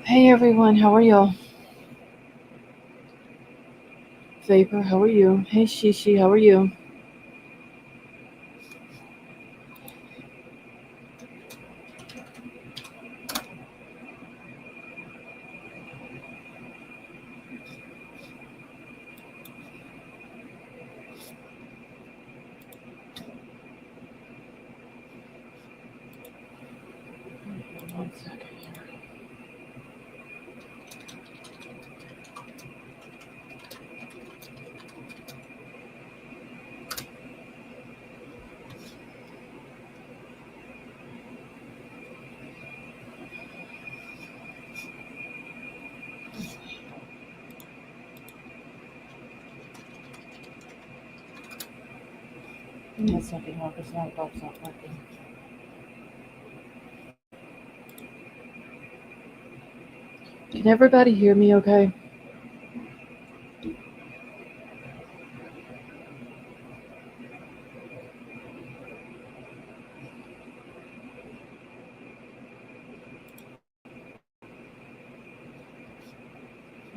Hey everyone, how are y'all? Vapor, how are you? Hey Shishi, how are you? One second here. Give me a second now because my bob's not working. Can everybody hear me okay?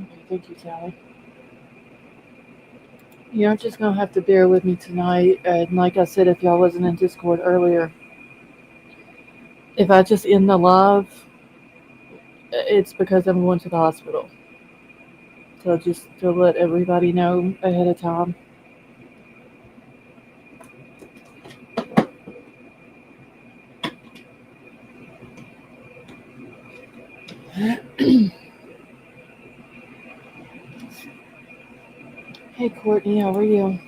Okay, thank you, Sally. You're just gonna have to bear with me tonight. And like I said, if y'all wasn't in Discord earlier, if I just end the live, it's because I'm going to the hospital. So just to let everybody know ahead of time. Hey Courtney, how are you?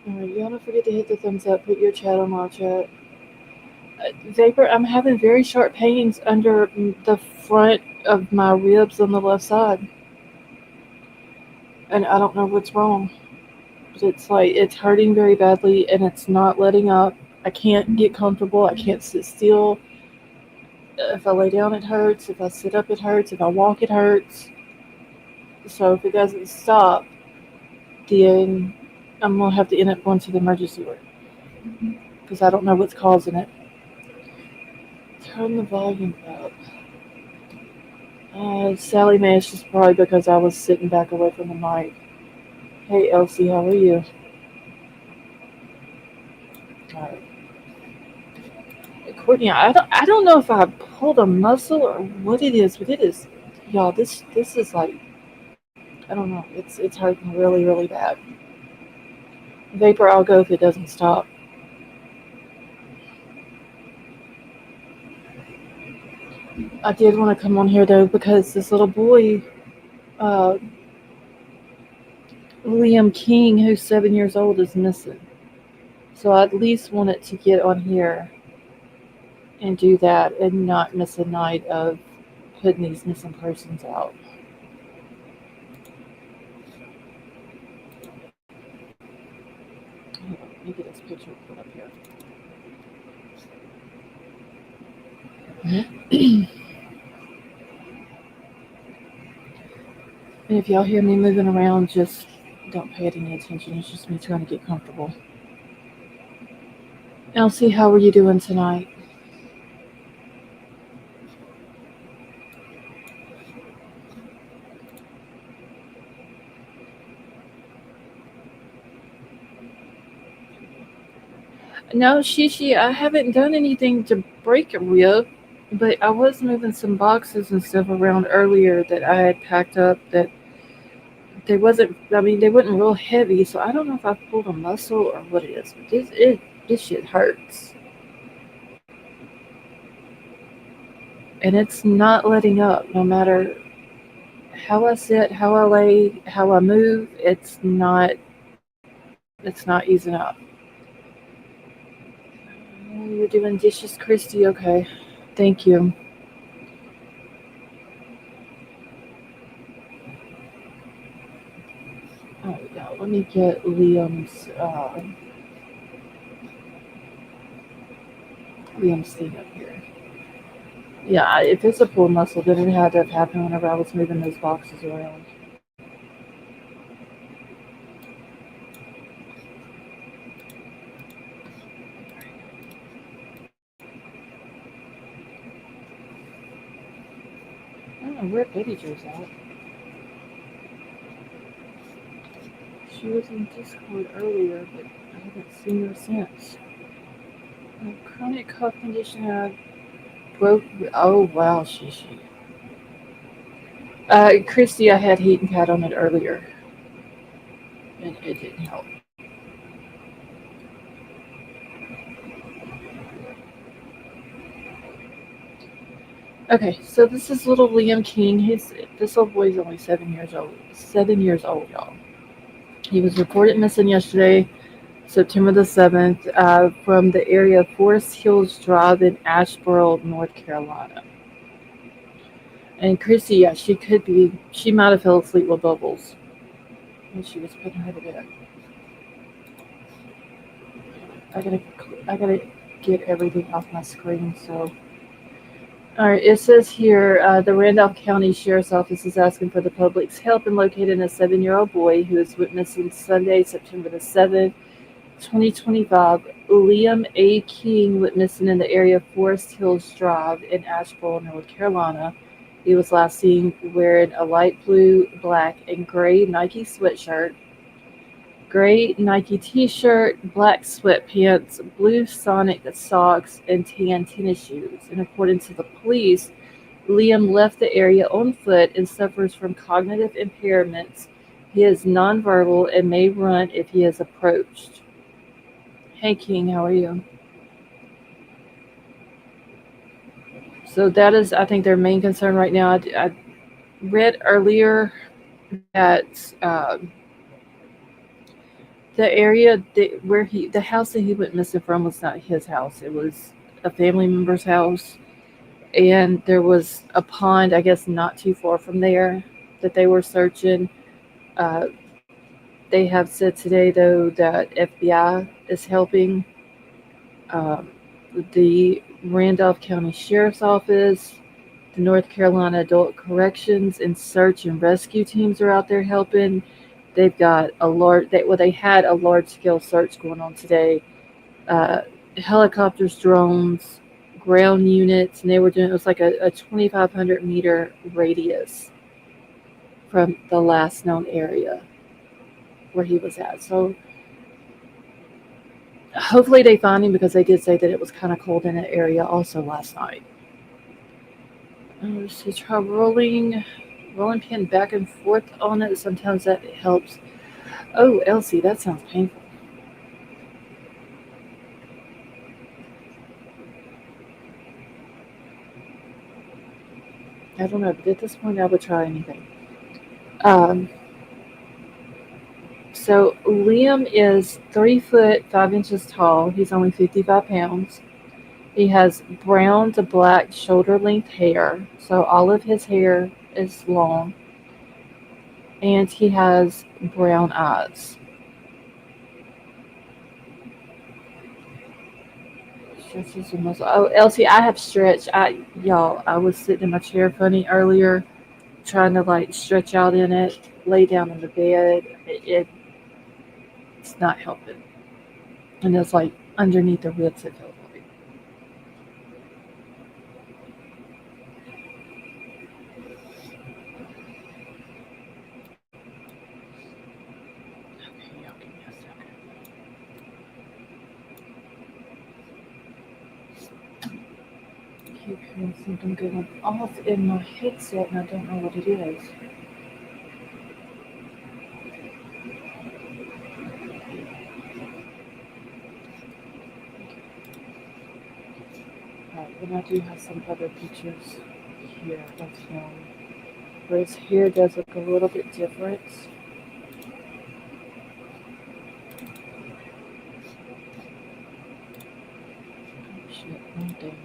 Alright, y'all don't forget to hit the thumbs up, put your chat on my chat. Vapor, I'm having very sharp pains under the front of my ribs on the left side, and I don't know what's wrong. But it's like it's hurting very badly, and it's not letting up. I can't get comfortable. I can't sit still. If I lay down, it hurts. If I sit up, it hurts. If I walk, it hurts. So if it doesn't stop, then I'm gonna have to end up going to the emergency room because I don't know what's causing it. Turn the volume up. Sally Mae, it's just probably because I was sitting back away from the mic. Hey Elsie, how are you? Alright. Courtney, I don't know if I pulled a muscle or what it is, but it is y'all, this is like I don't know, it's hurting really, really bad. Vapor, I'll go if it doesn't stop. I did want to come on here though because this little boy, uh, Liam King, who's 7 years old, is missing. So I at least wanted to get on here and do that and not miss a night of putting these missing persons out. Hold on, let me get this picture put up here. And if y'all hear me moving around, just don't pay it any attention. It's just me trying to get comfortable. Elsie, how are you doing tonight? No, Shishi, I haven't done anything to break a rib, but I was moving some boxes and stuff around earlier that I had packed up that they wasn't, I mean, they wasn't real heavy, so I don't know if I pulled a muscle or what it is, but this shit hurts. And it's not letting up no matter how I sit, how I lay, how I move, it's not easing up. Oh, you're doing dishes, Christy. Okay, thank you. Oh yeah, let me get Liam's thing up here. Yeah, if it's a pull muscle, then it had to have happened whenever I was moving those boxes around. know where Betty Jo's at. She was in Discord earlier, but I haven't seen her since. Chronic cough condition. Broke. Oh wow, she. Christy, I had heat and pad on it earlier, and it didn't help. Okay, so this is little Liam King. This little boy's only 7 years old. 7 years old, y'all. He was reported missing yesterday, September the 7th, from the area of Forest Hills Drive in Asheboro, North Carolina. And Chrissy, yeah, she could be. She might have fell asleep with Bubbles when she was putting her to bed. I gotta, I gotta get everything off my screen. So, all right, it says here the Randolph County Sheriff's Office is asking for the public's help in locating a 7-year-old boy who was witnessed on Sunday, September the 7th, 2025. Liam A. King went missing in the area of Forest Hills Drive in Asheboro, North Carolina. He was last seen wearing a light blue, black, and gray Nike sweatshirt, gray Nike t-shirt, black sweatpants, blue Sonic socks, and tan tennis shoes. And according to the police, Liam left the area on foot and suffers from cognitive impairments. He is nonverbal and may run if he is approached. Hey King, how are you? So that is, I think, their main concern right now. I read earlier that the area the house that he went missing from was not his house. It was a family member's house, and there was a pond, I guess, not too far from there that they were searching. Uh, they have said today, though, that FBI is helping. Um, the Randolph County Sheriff's Office, the North Carolina Adult Corrections and Search and Rescue teams are out there helping. They've got they had a large scale search going on today. Uh, Helicopters, drones, ground units, and they were doing it was like a 2,500-meter radius from the last known area where he was at. So hopefully they find him because they did say that it was kind of cold in that area also last night. So try rolling pin back and forth on it. Sometimes that helps. Oh, Elsie, that sounds painful. I don't know, but at this point, I would try anything. Um, so Liam is 3 foot 5 inches tall. He's only 55 pounds. He has brown to black shoulder length hair. So all of his hair is long, and he has brown eyes. Stretches and muscle. Oh, Elsie, I have stretched. I was sitting in my chair funny earlier, trying to like stretch out in it, lay down in the bed. It's not helping, and it's like underneath the ribs. It feels like. Okay, y'all give me a second. I keep hearing something going off in my headset, and I don't know what it is. Alright, and I do have some other pictures here of him, where his hair does look a little bit different. Oh, shit, one thing.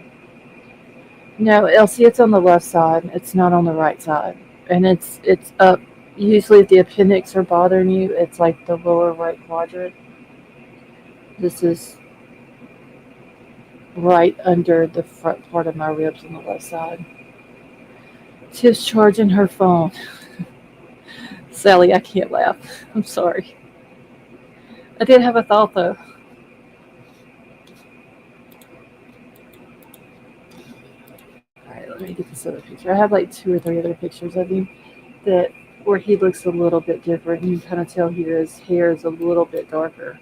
No, Elsie, it's on the left side. It's not on the right side, and it's up. Usually, if the appendix are bothering you, it's like the lower right quadrant. This is right under the front part of my ribs on the left side. Tiff's charging her phone. Sally, I can't laugh. I'm sorry. I did have a thought though. All right, let me get this other picture. I have like 2 or 3 other pictures of him that where he looks a little bit different. You can kind of tell here his hair is a little bit darker.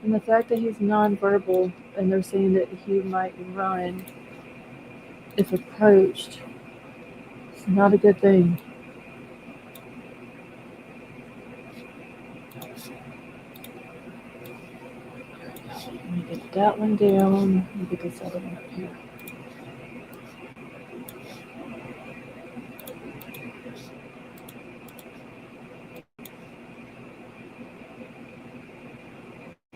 And the fact that he's nonverbal and they're saying that he might run if approached, it's not a good thing. Let me get that one down. Let me get this other one up here.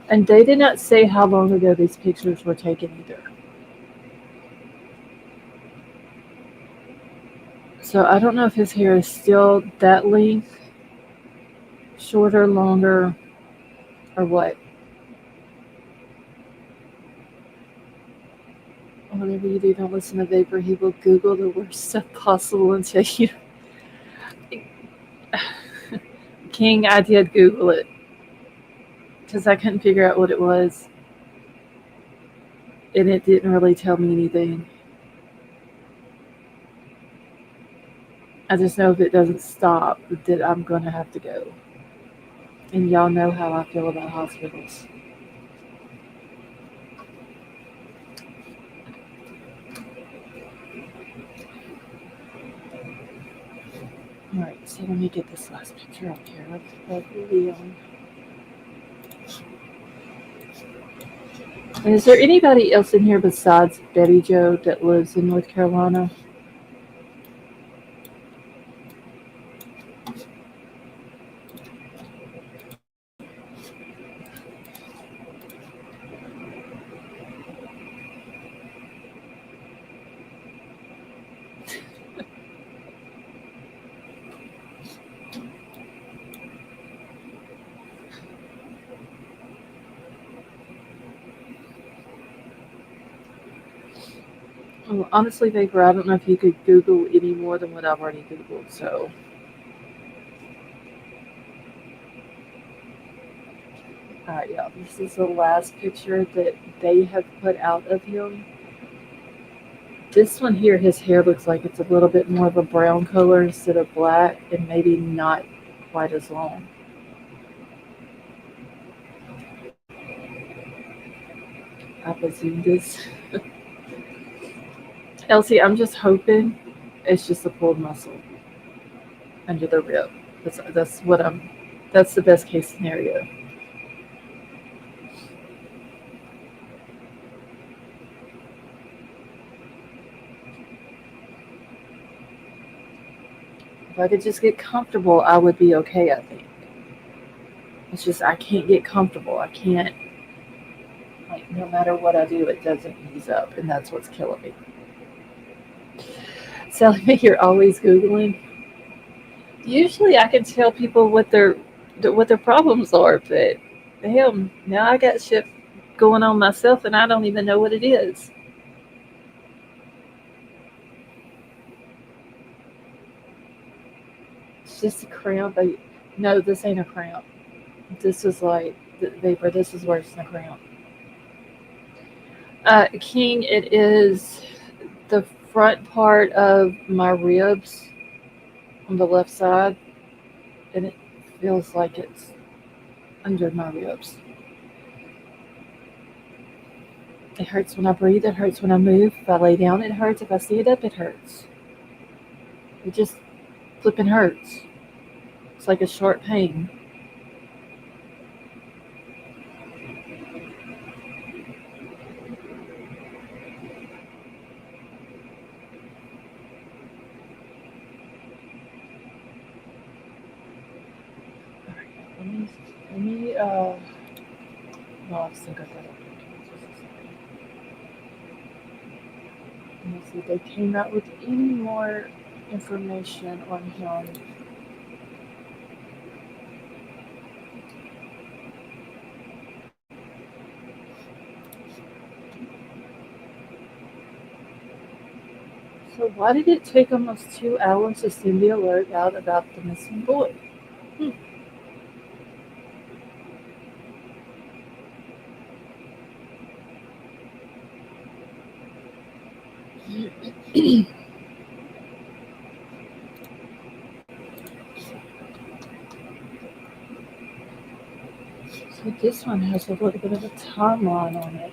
And they did not say how long ago these pictures were taken either. So I don't know if his hair is still that length, shorter, longer, or what. Whenever you do, don't listen to Vapor. He will Google the worst stuff possible and tell you. King, I did Google it because I couldn't figure out what it was, and it didn't really tell me anything. I just know if it doesn't stop, that I'm going to have to go. And y'all know how I feel about hospitals. All right, so let me get this last picture up here of Leon. And is there anybody else in here besides Betty Joe that lives in North Carolina? Well, honestly, Vapor, I don't know if you could Google any more than what I've already Googled. So, all right, yeah, this is the last picture that they have put out of him. This one here, his hair looks like it's a little bit more of a brown color instead of black, and maybe not quite as long. I presume this. Elsie, I'm just hoping it's just a pulled muscle under the rib. That's what I'm. That's the best case scenario. If I could just get comfortable, I would be okay. I think it's just I can't get comfortable. I can't. Like no matter what I do, it doesn't ease up, and that's what's killing me. Telling me you're always googling. Usually, I can tell people what their problems are, but damn, now I got shit going on myself, and I don't even know what it is. It's just a cramp. No, this ain't a cramp. This is like the vapor. This is worse than a cramp. King, it is the front part of my ribs on the left side, and it feels like it's under my ribs. It hurts when I breathe. It hurts when I move. If I lay down, it hurts. If I stand up, it hurts. It just flipping hurts. It's like a sharp pain. All right, let me. No, I've still got that up. Let me see if they came out with any more information on him. So why did it take almost 2 hours to send the alert out about the missing boy? Hmm. So this one has a little bit of a timeline on it.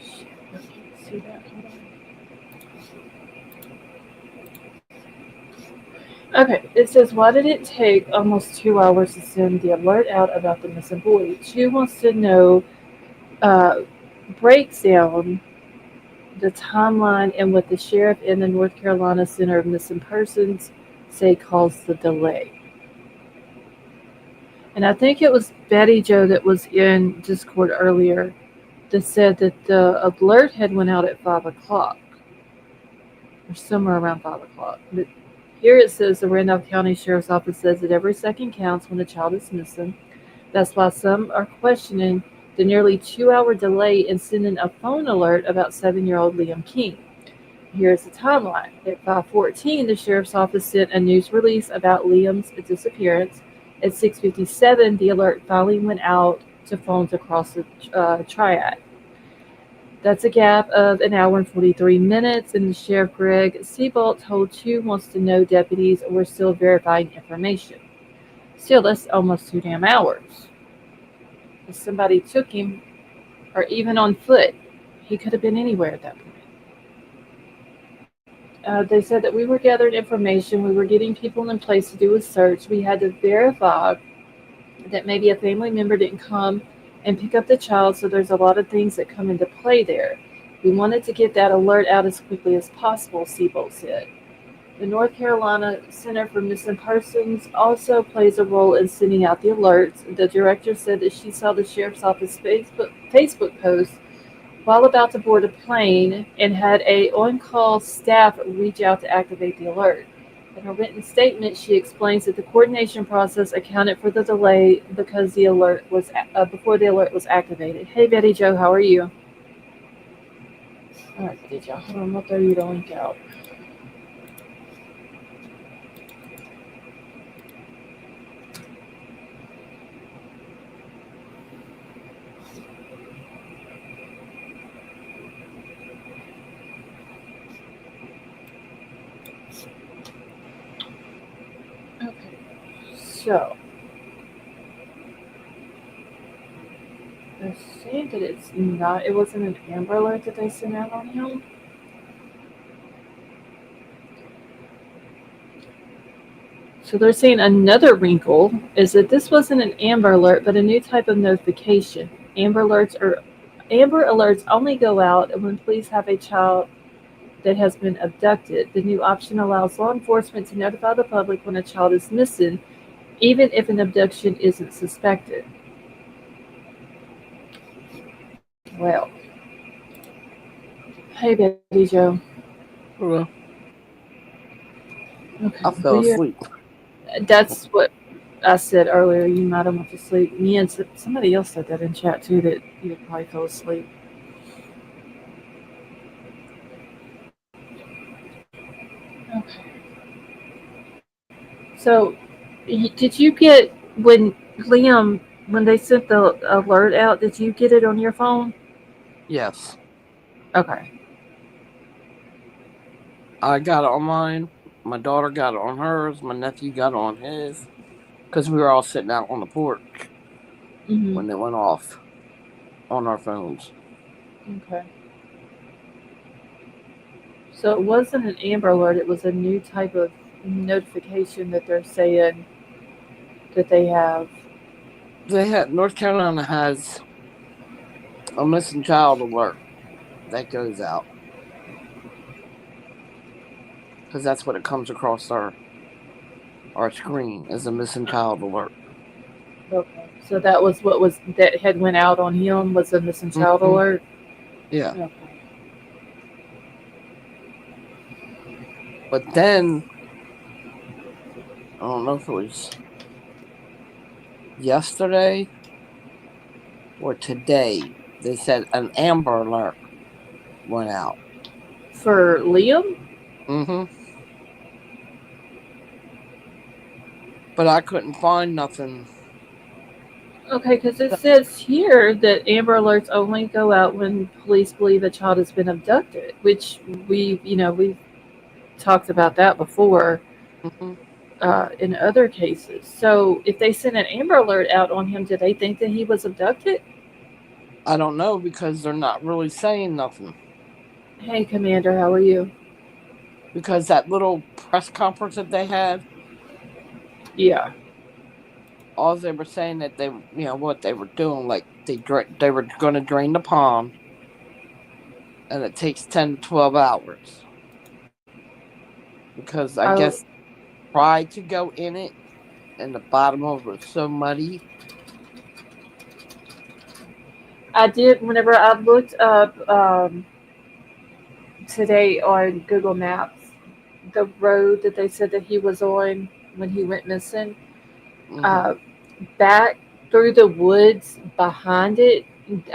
Shit, I can't see that. Hold on. Okay, it says, why did it take almost 2 hours to send the alert out about the missing boy? Chu wants to know, uh, breaks down the timeline and what the sheriff and the North Carolina Center of Missing Persons say caused the delay. And I think it was Betty Joe that was in Discord earlier that said that the alert had went out at 5 o'clock or somewhere around 5 o'clock. But here it says the Randolph County Sheriff's Office says that every second counts when a child is missing. That's why some are questioning the nearly 2 hour delay in sending a phone alert about 7-year-old Liam King. Here's the timeline. At 5:14, the sheriff's office sent a news release about Liam's disappearance. At 6:57, the alert finally went out to phones across the triad. That's a gap of an hour and 43 minutes, and the sheriff Greg Seabolt told Chu wants to know deputies were still verifying information. Still, that's almost 2 damn hours. If somebody took him, or even on foot, he could have been anywhere at that point. They said that we were gathering information, we were getting people in place to do a search. We had to verify that maybe a family member didn't come and pick up the child, so there's a lot of things that come into play there. We wanted to get that alert out as quickly as possible, Siebold said. The North Carolina Center for Missing Persons also plays a role in sending out the alerts. The director said that she saw the sheriff's office Facebook post while about to board a plane and had a on-call staff reach out to activate the alert. In a written statement, she explains that the coordination process accounted for the delay because the alert was before the alert was activated. Hey, Betty Joe, how are you? All right, Betty Joe, hold on, I'll throw you the link out. Okay, so they're saying that it's not. It wasn't an Amber Alert that they sent out on him. So they're saying another wrinkle is that this wasn't an Amber Alert, but a new type of notification. Amber alerts only go out when police have a child that has been abducted. The new option allows law enforcement to notify the public when a child is missing, even if an abduction isn't suspected. Well, hey Betty Joe. Well, Okay, I fell we're asleep. that's what I said earlier. You might have went to sleep. Me and somebody else said that in chat too that you probably fell asleep. Okay. So, did you get when Liam when they sent the alert out? Did you get it on your phone? Yes. Okay. I got it on mine. My daughter got it on hers. My nephew got it on his. Because we were all sitting out on the porch Mhm. when it went off on our phones. Okay. So it wasn't an Amber Alert. It was a new type of notification that they're saying that they have. North Carolina has a missing child alert that goes out. Because that's what it comes across our screen is a missing child alert. Okay. So that was what was that had went out on him was a missing child Hmm. alert. Yeah. Okay. But then, I don't know if it was yesterday or today, they said an Amber Alert went out. For Liam? Mm-hmm. But I couldn't find nothing. Okay, because it says here that Amber Alerts only go out when police believe a child has been abducted, which we've talked about that before Mm-hmm. in other cases. So if they sent an Amber Alert out on him, did they think that he was abducted? I don't know because they're not really saying nothing. Hey, Commander, how are you? Because that little press conference that they had, Yeah. all they were saying that what they were doing, like they were going to drain the pond, and it takes 10 to 12 hours because I I guess tried to go in it, and the bottom of it was so muddy. I did whenever I looked up today on Google Maps the road that they said that he was on when he went missing. Hmm. Uh, Back through the woods behind it,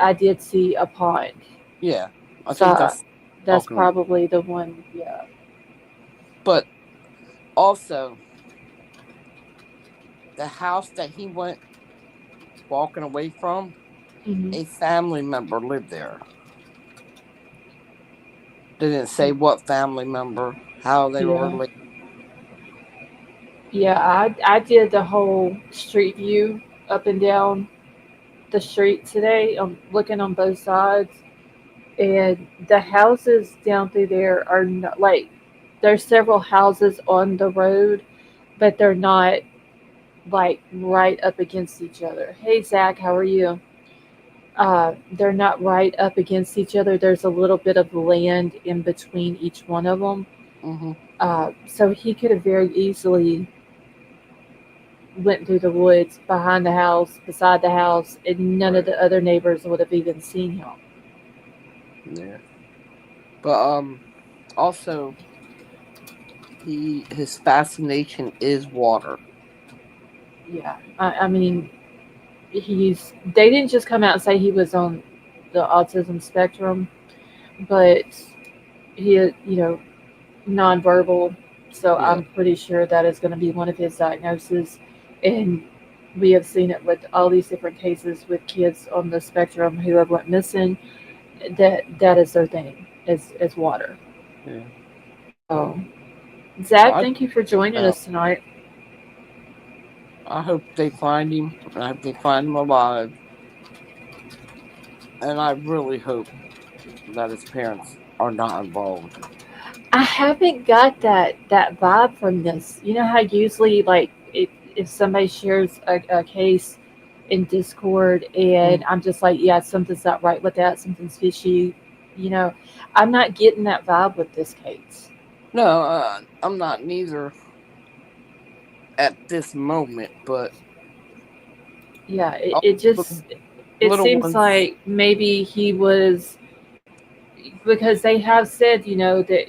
I did see a pond. Yeah, I think So that's that's talking. probably the one. Yeah. But also, the house that he went walking away from, Hmm. a family member lived there. They didn't say what family member, how they were Yeah. related. Yeah. I did the whole street view up and down the street today. I'm looking on both sides, and the houses down through there are not like there's several houses on the road, but they're not like right up against each other. Hey Zach, how are you? They're not right up against each other. There's a little bit of land in between each one of them. Hmm. So he could have very easily went through the woods behind the house, beside the house, and none of Right. the other neighbors would have even seen him. Yeah. But also his fascination is water. Yeah, I mean, they didn't just come out and say he was on the autism spectrum, but he, nonverbal. So Yeah. I'm pretty sure that is going to be one of his diagnoses. And we have seen it with all these different cases with kids on the spectrum who have went missing. That is their thing is water. Yeah. So Well, Zach, thank you for joining now us tonight. I hope they find him. I hope they find him alive, and I really hope that his parents are not involved. I haven't got that vibe from this. You know how usually like if somebody shares a case in Discord and Mhm. I'm just like, yeah, something's not right with that, something's fishy. You know, I'm not getting that vibe with this case. No, I'm not neither at this moment, but Yeah, it, all it the just it little seems ones, like maybe he was because they have said, that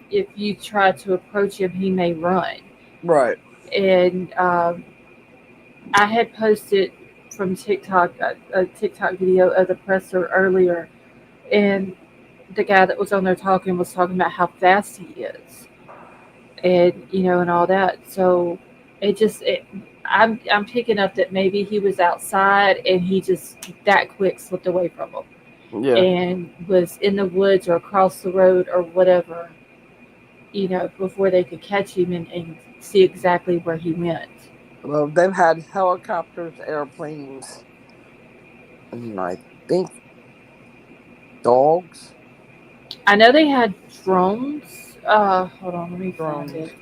if you try to approach him, he may run. right? And I had posted from TikTok a TikTok video of the presser earlier, and the guy that was on there talking was talking about how fast he is, and and all that. So I'm picking up that maybe he was outside and he just that quick slipped away from him Yeah. and was in the woods or across the road or whatever, before they could catch him and see exactly where he went. Well, they've had helicopters, airplanes, and I think dogs, I know they had drones. Hold on, let me find drones. it.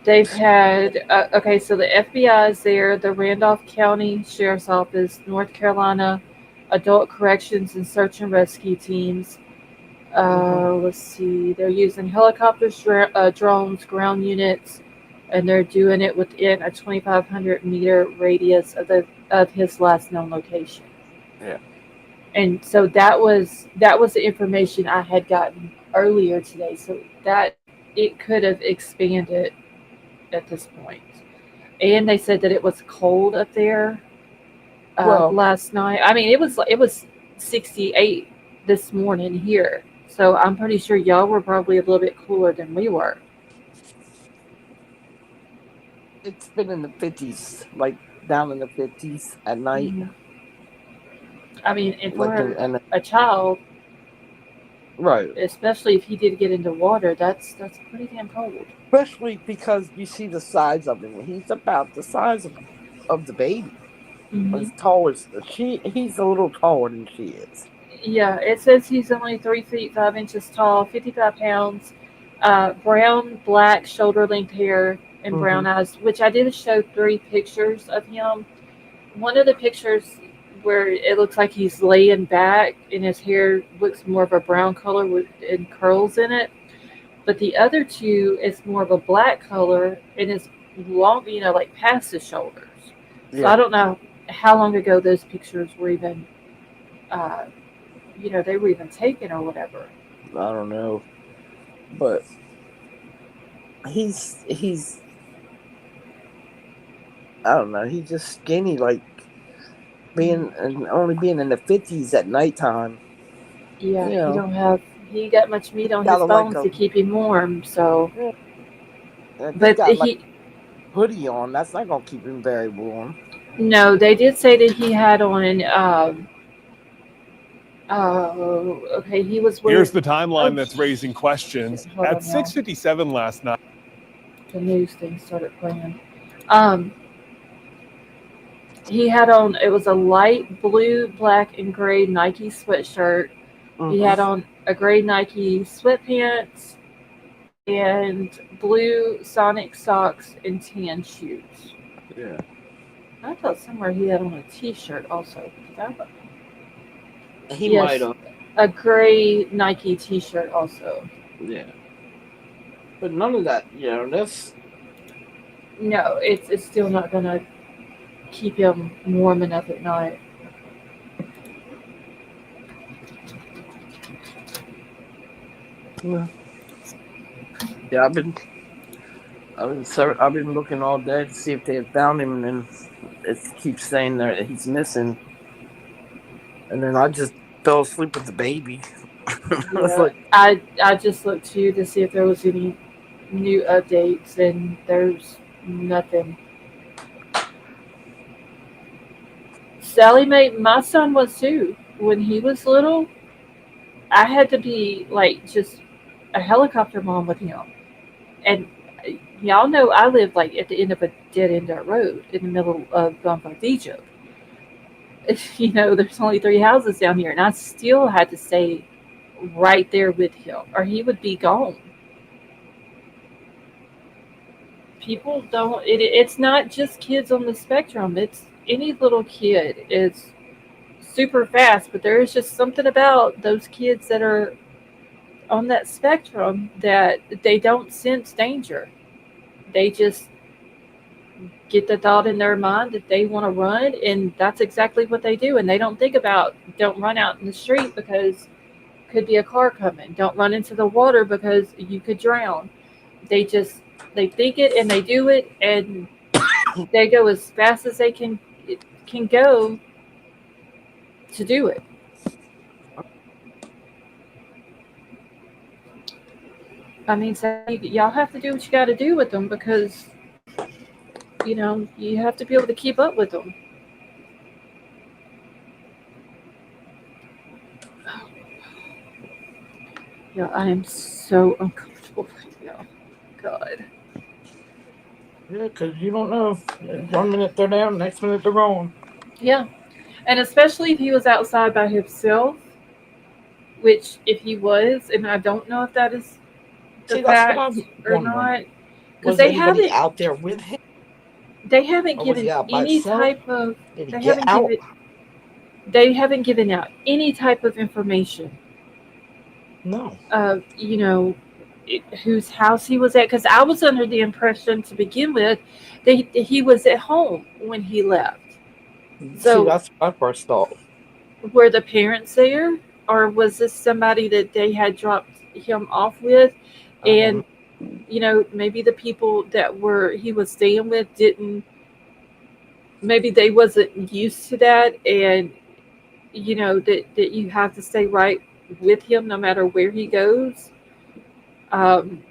They've had okay, so the FBI is there, the Randolph County Sheriff's Office, North Carolina Adult Corrections and Search and Rescue teams. Hmm. Let's see, they're using helicopters, drones, ground units, and they're doing it within a 2,500-meter radius of his last known location. Yeah. And so that was the information I had gotten earlier today. So that it could have expanded at this point. and they said that it was cold up there Well, last night. I mean, it was 68 this morning here, so I'm pretty sure y'all were probably a little bit cooler than we were. it's been in the 50s, like down in the 50s at night, Mhm. I mean, and like for in a child, right. especially if he did get into water, that's pretty damn cold. Especially because you see the size of him. He's about the size of the baby. Hmm. As tall as he's a little taller than she is. Yeah, it says he's only 3 feet 5 inches tall, 55 pounds, brown, black, shoulder length hair, and Mm-hmm. brown eyes. Which I did show 3 pictures of him. One of the pictures where it looks like he's laying back and his hair looks more of a brown color with and curls in it. But the other two is more of a black color and is long, like past his shoulders. So I Yeah, don't know how long ago those pictures were even, uh, they were even taken or whatever. I don't know, but he's I don't know. He's just skinny, like being and only being in the 50s at nighttime. Yeah, You know, he got much meat on got his a like bones a to keep him warm. So, yeah, if he but got like he hoodie on, that's not gonna keep him very warm. no, they did say that he had on. Okay, he was wearing. Here's the Oh timeline that's raising shit! questions. Hold At on, y'all. 6:57 last night, The news thing started playing. Um, he had on. It was a light blue, black, and gray Nike sweatshirt. He Mm-hmm. had on a gray Nike sweatpants and blue Sonic socks and tan shoes. Yeah, I thought somewhere he had on a T-shirt also. he might Yes, have. a gray Nike T-shirt also. Yeah, but none of that. You know, that's No, it's still not gonna keep him warm enough at night. yeah. Yeah, I've been looking all day to see if they had found him, and then it keeps saying that he's missing. And then I just fell asleep with the baby. I was Yeah, like, I just looked too to see if there was any new updates, and there's nothing. Sally made my son was too when he was little. I had to be like just a helicopter mom with him, and y'all know I live like at the end of a dead end road in the middle of Bumfuck, Egypt. There's only 3 houses down here, and I still had to stay right there with him, or he would be gone. People don't. It's not just kids on the spectrum. It's any little kid is super fast, but there is just something about those kids that are on that spectrum that they don't sense danger. They just get the thought in their mind that they want to run, and that's exactly what they do. And they don't think about don't run out in the street because could be a car coming. Don't run into the water because you could drown. They just they think it and they do it, and they go as fast as they can go to do it. I mean, so y'all have to do what you got to do with them because you have to be able to keep up with them. Yeah, I am so uncomfortable right now. God. yeah, because you don't know. 1 minute they're down, next minute they're gone. Yeah, and especially if he was outside by himself, which if he was, and I don't know if that is the See, that's what fact I'm or wondering. not, because Was anybody out there with him, they haven't or was he given out by any himself? type of Did he they get haven't out? given they haven't given out any type of information No. of whose house he was at, because I was under the impression to begin with that he was at home when he left. See, So that's what I first thought. were the parents there, or was this somebody that they had dropped him off with, I don't know. and maybe the people that were he was staying with didn't. maybe they wasn't used to that, and that you have to stay right with him no matter where he goes. Um,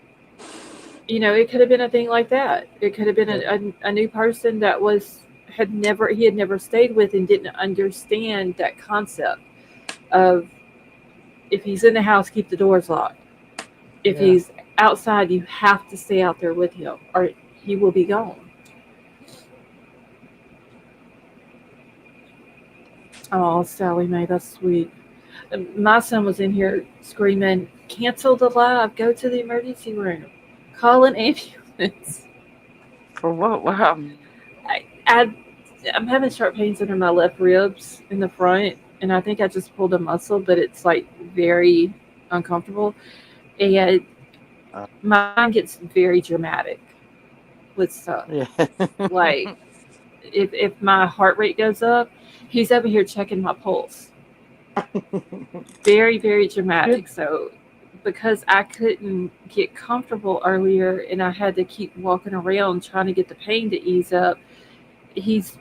it could have been a thing like that. It could have been Yeah. a new person that he had never stayed with and didn't understand that concept of, if he's in the house, keep the doors locked. If Yeah. he's outside, you have to stay out there with him, or he will be gone. Oh, Sally Mae, that's sweet. My son was in here screaming, "Cancel the live! Go to the emergency room! Call an ambulance!" For what? What happened? I, I, I'm having sharp pains under my left ribs in the front, and I think I just pulled a muscle, but it's like very uncomfortable. And Uh, my mind gets very dramatic with stuff. yeah. Like, if my heart rate goes up, he's over here checking my pulse. Very, very Good. dramatic. So, because I couldn't get comfortable earlier and I had to keep walking around trying to get the pain to ease up, he's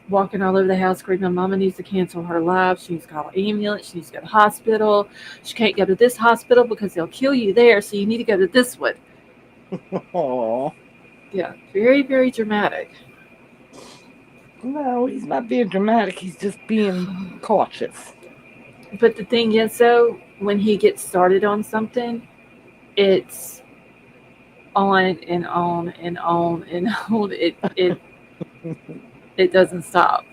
walking all over the house screaming, "Mama needs to cancel her live. She needs to call an ambulance. She needs to go to the hospital. She can't go to this hospital because they'll kill you there. So you need to go to this one." Aw. Yeah, very, very dramatic. No, he's not being dramatic. He's just being cautious. But the thing is, though, when he gets started on something, it's on and on and on and on. It doesn't stop.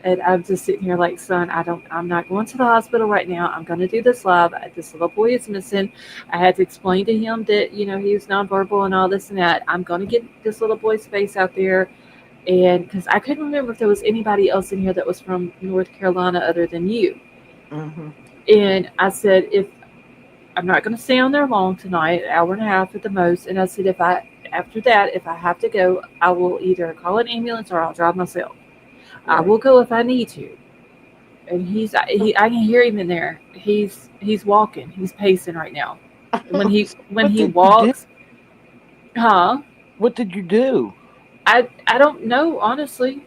And I'm just sitting here like, "Son, I'm not going to the hospital right now. I'm going to do this live. This little boy is missing. I had to explain to him that, he was nonverbal and all this and that. I'm going to get this little boy's face out there." And because I couldn't remember if there was anybody else in here that was from North Carolina other than you. Mm-hmm. And I said, "If I'm not going to stay on there long tonight, an hour and a half at the most." And I said, after that, if I have to go, I will either call an ambulance or I'll drive myself. I Right. will go if I need to. And I can hear him in there. He's walking. He's pacing right now. And when What he did you do? walks, huh? What did you do? I don't know, honestly.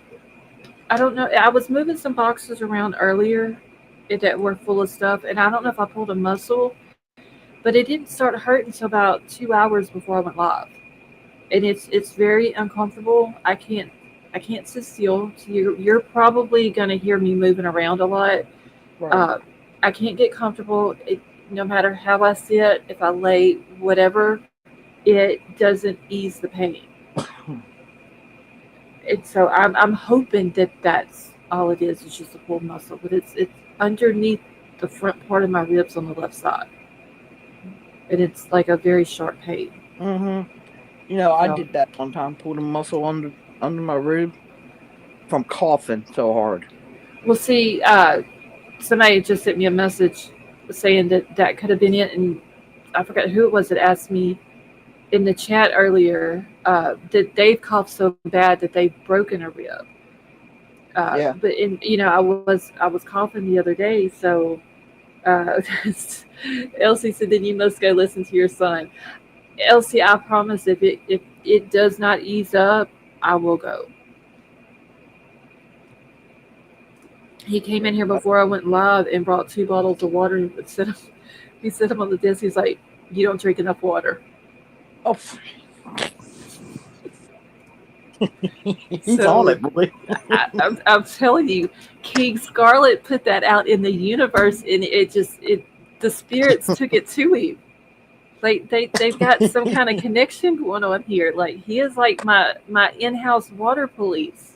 I don't know. I was moving some boxes around earlier that were full of stuff, and I don't know if I pulled a muscle, but it didn't start hurting until about 2 hours before I went live, and it's very uncomfortable. I can't sit still. So you're probably gonna hear me moving around a lot. Right. Uh, I can't get comfortable. No matter how I sit, if I lay, whatever, it doesn't ease the pain. And so I'm hoping that that's all it is. It's just a pulled muscle, but it's underneath the front part of my ribs on the left side, and it's like a very sharp pain. Mm-hmm. I So, did that one time. Pulled a muscle under my rib from coughing so hard. we'll see. Somebody just sent me a message saying that that could have been it, and I forgot who it was that asked me in the chat earlier that they've coughed so bad that they've broken a rib. Yeah. But I was coughing the other day, so uh, Elsie said, "Then you must go listen to your son." Elsie, I promise, if it does not ease up, I will go. He came Yeah. in here before I went live and brought 2 bottles of water and he set them on the desk. He's like, "You don't drink enough water." Oh, he's on So it, boy. I'm telling you, King Scarlet put that out in the universe, and the spirits took it to him. Like they've got some kind of connection going on here. Like he is like my in-house water police.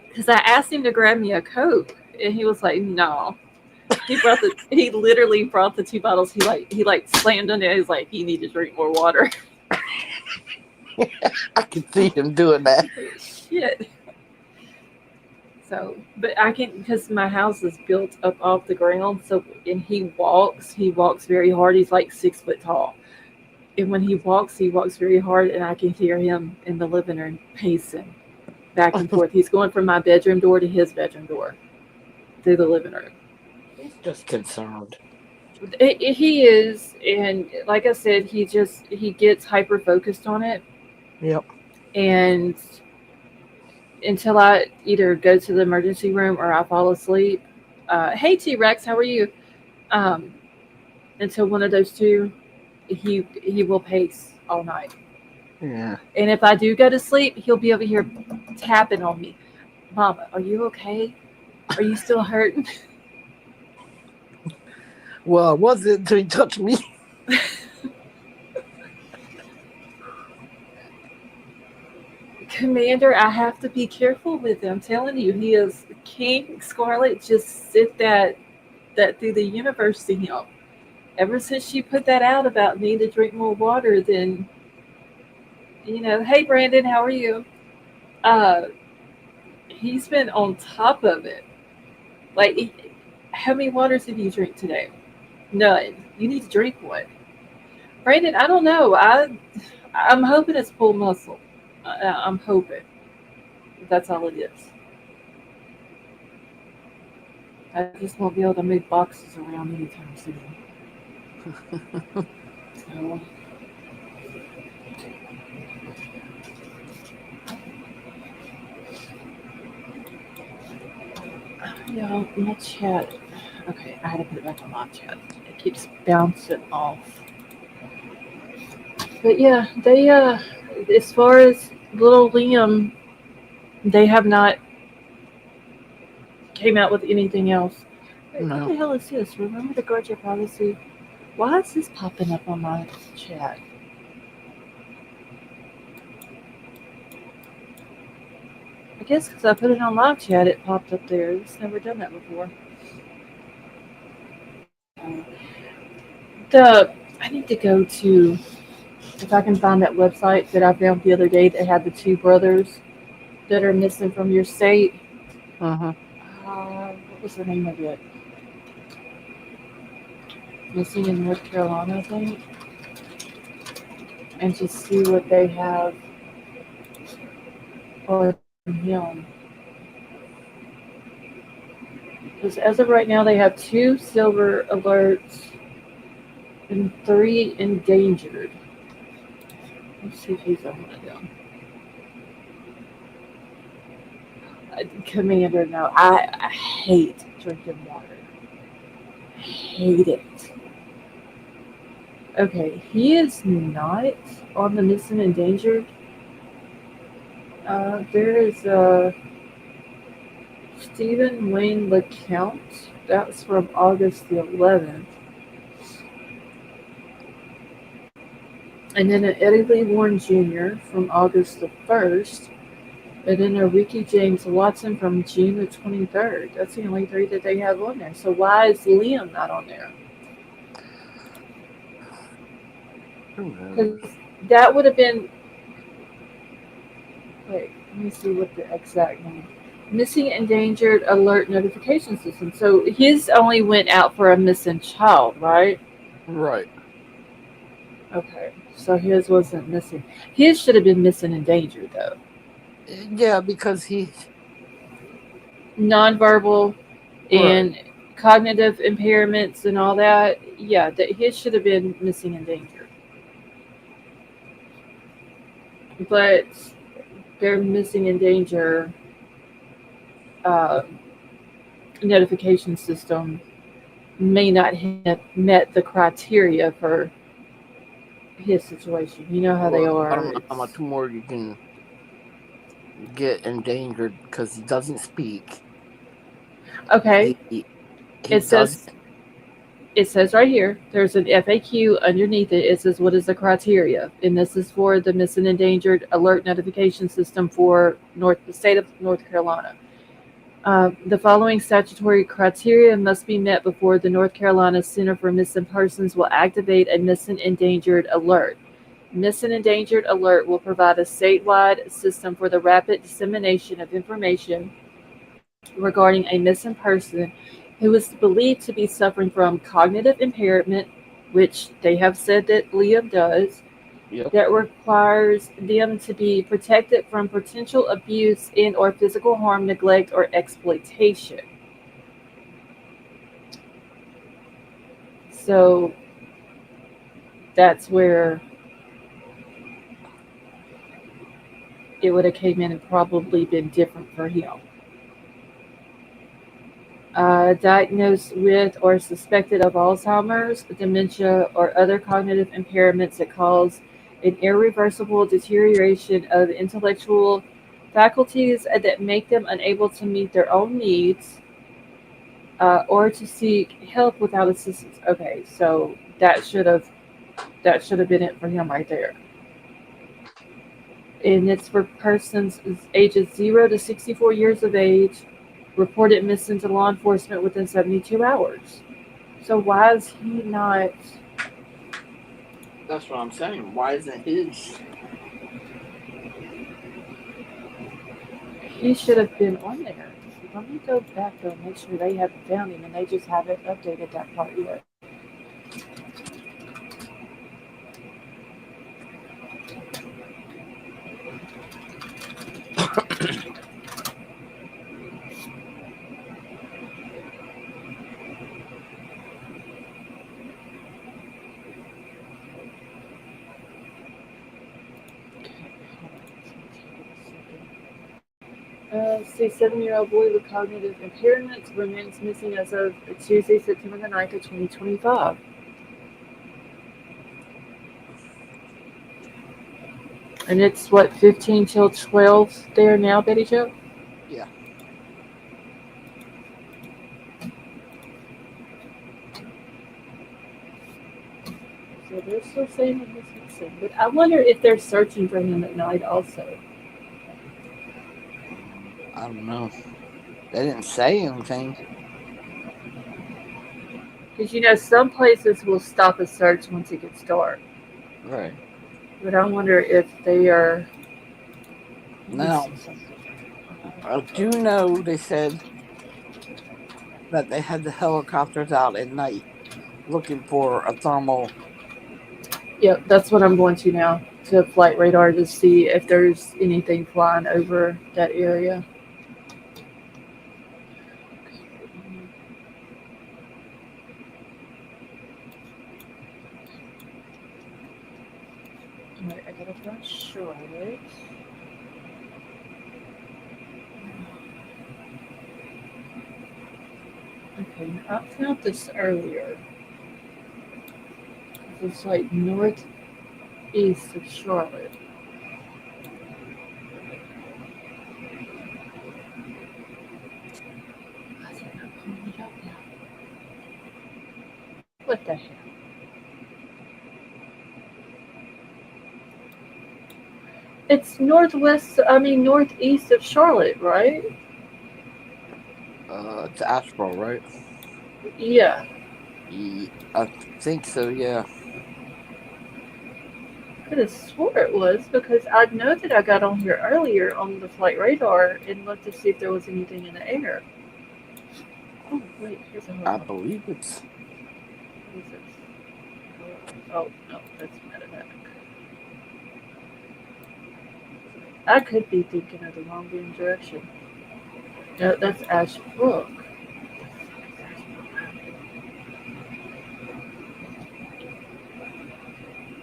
Because I asked him to grab me a Coke, and he was like, "No." He literally brought the 2 bottles. He slammed on it. He's like, "You need to drink more water." I can see him doing that. Shit. So, but I can, because my house is built up off the ground. So, and he walks very hard. He's like 6 foot tall. And when he walks very hard, and I can hear him in the living room pacing back and forth. He's going from my bedroom door to his bedroom door through the living room. He's just concerned. He is, and like I said, he gets hyper focused on it, Yep. and until I either go to the emergency room or I fall asleep. Hey T Rex, how are you? Um, until one of those two, he will pace all night. Yeah. And if I do go to sleep, he'll be over here tapping on me. Mama, are you okay? Are you still hurting? Well, I wasn't until he touched me. Commander, I have to be careful with him. I'm telling you, he is King Scarlet. Just sit that through the universe to him. Ever since she put that out about need to drink more water, then hey Brandon, how are you? Uh, he's been on top of it. Like, how many waters did you drink today? None. You need to drink one. Brandon, I don't know. I'm hoping it's pull muscle. I'm hoping that's all it is. I just won't be able to move boxes around anytime soon. So, yeah, my chat. Okay, I had to put it back on live chat. It keeps bouncing off. But yeah, they as far as little Liam, they have not came out with anything else. Wait, what No. the hell is this? Remember to guard your privacy. Why is this popping up on my chat? I guess because I put it on live chat, it popped up there. It's never done that before. The I need to go to if I can find that website that I found the other day that had the two brothers that are missing from your state. Uh-huh. What was the name of it? Missing in North Carolina, I think. And just see what they have on him. Because as of right now, they have two silver alerts and three endangered. Let's see if he's on one of them. Commander, no. I hate drinking water. Hate it. Okay, he is not on the missing and endangered. There is Stephen Wayne LeCount. That's from August the 11th. And then an Eddie Lee Warren Jr. from August the 1st. And then a Ricky James Watson from June the 23rd. That's the only three that they have on there. So why is Liam not on there? Because that would have been. Wait, let me see what the exact name. Missing endangered alert notification system. So his only went out for a missing child, right? Right. Okay, so his wasn't missing. His should have been missing endangered though. Yeah, because he. Nonverbal Right. and cognitive impairments and all that. Yeah, that his should have been missing endangered. But their missing in danger uh, notification system may not have met the criteria for his situation. You know how they Well, I don't are. know how much more you can get endangered because he doesn't speak. Okay. He It does. says it says right here. There's an FAQ underneath it. It says what is the criteria, and this is for the missing endangered alert notification system for the state of North Carolina. The following statutory criteria must be met before the North Carolina Center for Missing Persons will activate a missing endangered alert. Missing endangered alert will provide a statewide system for the rapid dissemination of information regarding a missing person who is believed to be suffering from cognitive impairment, which they have said that Liam does, Yep. that requires them to be protected from potential abuse and or physical harm, neglect, or exploitation. So that's where it would have came in and probably been different for him. Diagnosed with or suspected of Alzheimer's, dementia, or other cognitive impairments that cause an irreversible deterioration of intellectual faculties that make them unable to meet their own needs or to seek help without assistance. Okay, so that should have been it for him right there. And it's for persons ages 0 to 64 years of age, reported missing to law enforcement within 72 hours. So why is he not? That's what I'm saying. Why isn't his? He should have been on there. Let me go back though and make sure they haven't found him and they just haven't updated that part yet. See, 7-year-old boy with cognitive impairments remains missing as of Tuesday, September the 9th of 2025. And it's what, 15 till 12 there now, Betty Joe? Yeah. So they're still saying that he's missing. But I wonder if they're searching for him at night also. I don't know. They didn't say anything. Because, some places will stop a search once it gets dark. Right. But I wonder if they are Now, missing something. I do know they said that they had the helicopters out at night looking for a thermal. Yep, that's what I'm going to now. To flight radar to see if there's anything flying over that area. Alright, I gotta find Charlotte. Okay, now I found this earlier. It's like northeast of Charlotte. Why is it not pulling it up now? What the hell? It's northeast of Charlotte, right? It's Asheboro, right? Yeah. I think so. Yeah. I could have swore it was because I know that I got on here earlier on the flight radar and looked to see if there was anything in the air. Oh, wait, here's a I hotel. believe it's. What is this? Oh, no, that's Medevac. I could be thinking of the wrong damn direction. No, that's Ashbrook.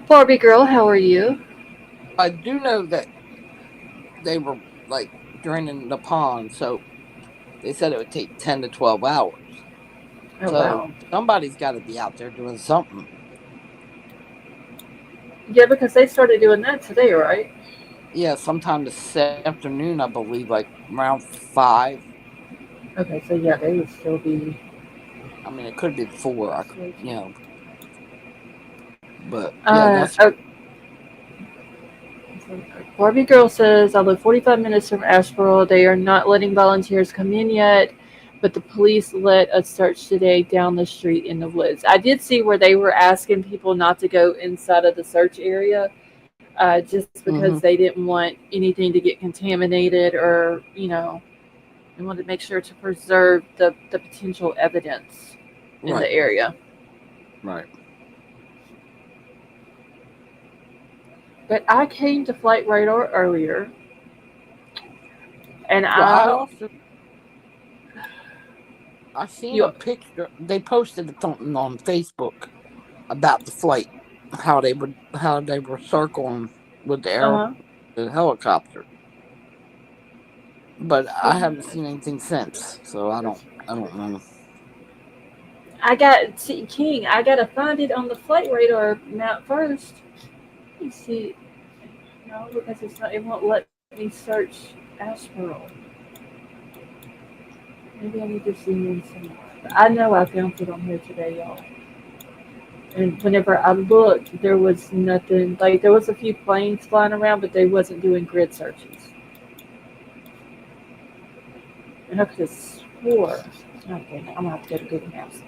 Barbie girl, how are you? I do know that they were like draining the pond, so they said it would take 10 to 12 hours. Oh, So wow. somebody's got to be out there doing something. Yeah, because they started doing that today, right? Yeah, sometime this afternoon, I believe, like around 5. Okay, so yeah, they would still be. I mean, it could be 4. But yeah, Uh, that's uh, Barbie Girl says, I live 45 minutes from Asheboro. They are not letting volunteers come in yet, but the police let us search today down the street in the woods. I did see where they were asking people not to go inside of the search area just because mm-hmm. they didn't want anything to get contaminated or, they wanted to make sure to preserve the potential evidence in Right, the area. right. But I came to Flight Radar earlier, and Well, I I also I seen a You picture. They posted something on Facebook about the flight, how they were circling with uh the helicopter. But I haven't huh. seen anything since, so I don't know. I got King. I gotta find it on the flight radar map first. Let me see. No, because it's not. It won't let me search Asheboro. Maybe I need to zoom in some more. But I know I found it on here today, y'all. And whenever I looked, there was nothing. Like there was a few planes flying around, but they wasn't doing grid searches. And I could have swore. Okay, I'm gonna have to go to Google Maps.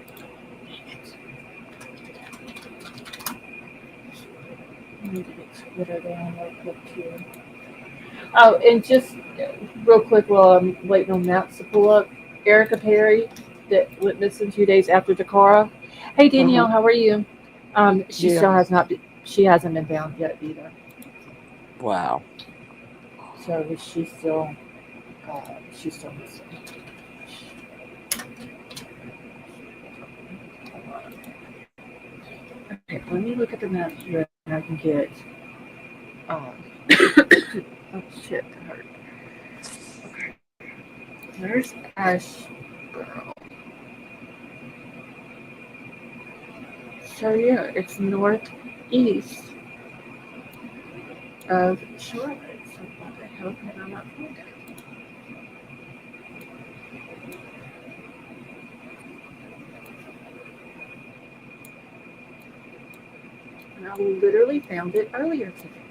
I need to get Twitter down real quick too. Oh, and just real quick while I'm waiting on maps to pull up, Erica Perry that went missing 2 days after Dakara. Hey Danielle, Hmm. how are you? She Yeah. still has not. She hasn't been found yet either. Wow. So she's still missing. Okay, let me look at the map here and I can get. Um, oh shit, that hurt. Okay, there's Asheboro. So yeah, it's northeast of Charlotte. So what the hell can I not find it? And I literally found it earlier today.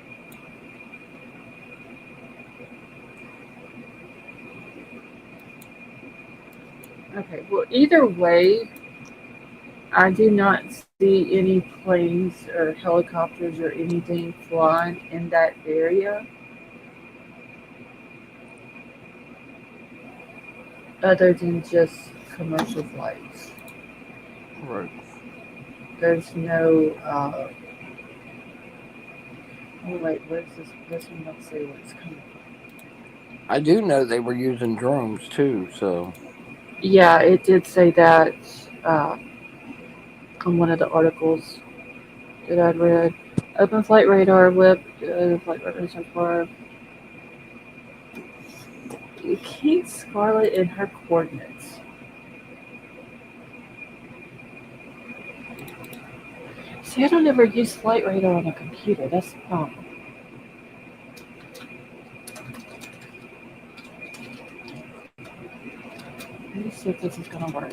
Okay, well either way, I do not see any planes or helicopters or anything flying in that area other than just commercial flights. Right. There's no. Oh wait, where's this? This one don't say where it's coming from. I do know they were using drones too, so Yeah, it did say that uh, on one of the articles that I'd read. Open flight radar whip. Flight radar so far. Kate Scarlett and her coordinates. See, I don't ever use flight radar on a computer. That's the problem. Let me see if this is gonna work.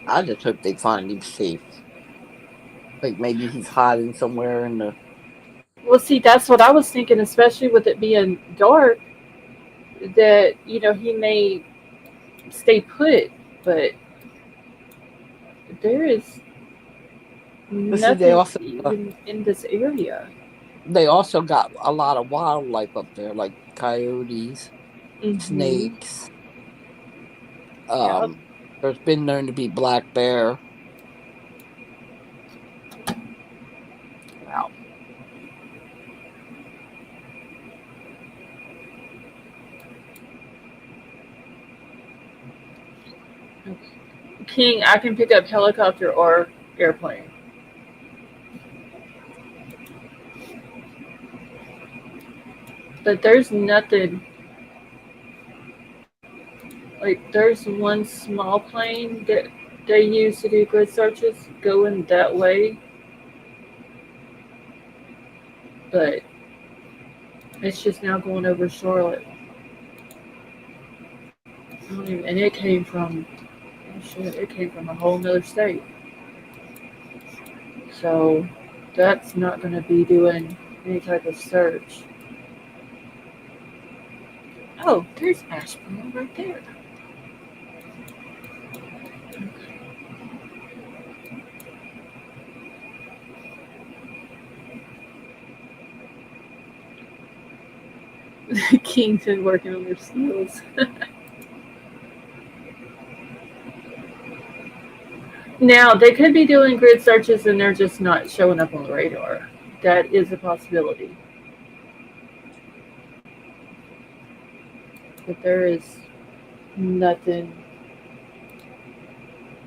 I just hope they find him safe. Like maybe he's hiding somewhere in the. Well, see, that's what I was thinking, especially with it being dark, that, he may stay put, but there is But see, nothing even in this area. they also got a lot of wildlife up there, like coyotes, Mm-hmm. snakes. Yep. Um, there's been known to be black bear. Wow. King, I can pick up helicopter or airplane. But there's nothing, like, there's one small plane that they use to do grid searches going that way, but it's just now going over Charlotte. And it came from, oh shit, it came from a whole nother state. So that's not going to be doing any type of search. Oh, there's Asheboro right there. King's been working on their skills. Now, they could be doing grid searches and they're just not showing up on the radar. That is a possibility. but there is nothing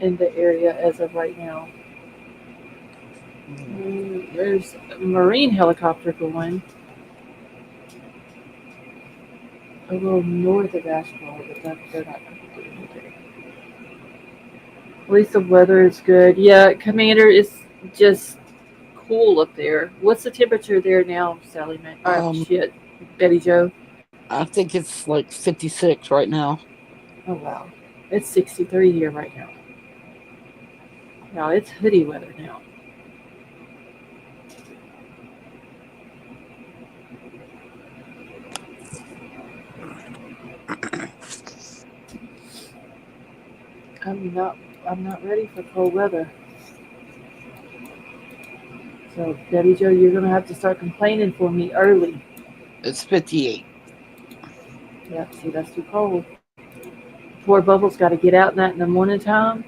in the area as of right now. Mm. There's a Marine helicopter going a little north of Asheboro, but they're not going to do anything. At least the weather is good. Yeah, Commander, it's just cool up there. What's the temperature there now, Sally Mae? Um, Shit, Betty Joe. I think it's like 56 right now. Oh wow, it's 63 here right now. Now it's hoodie weather now. I'm not. I'm not ready for cold weather. So Betty Joe, you're gonna have to start complaining for me early. It's 58. Yeah, see, that's too cold. Poor Bubbles got to get out in that in the morning time.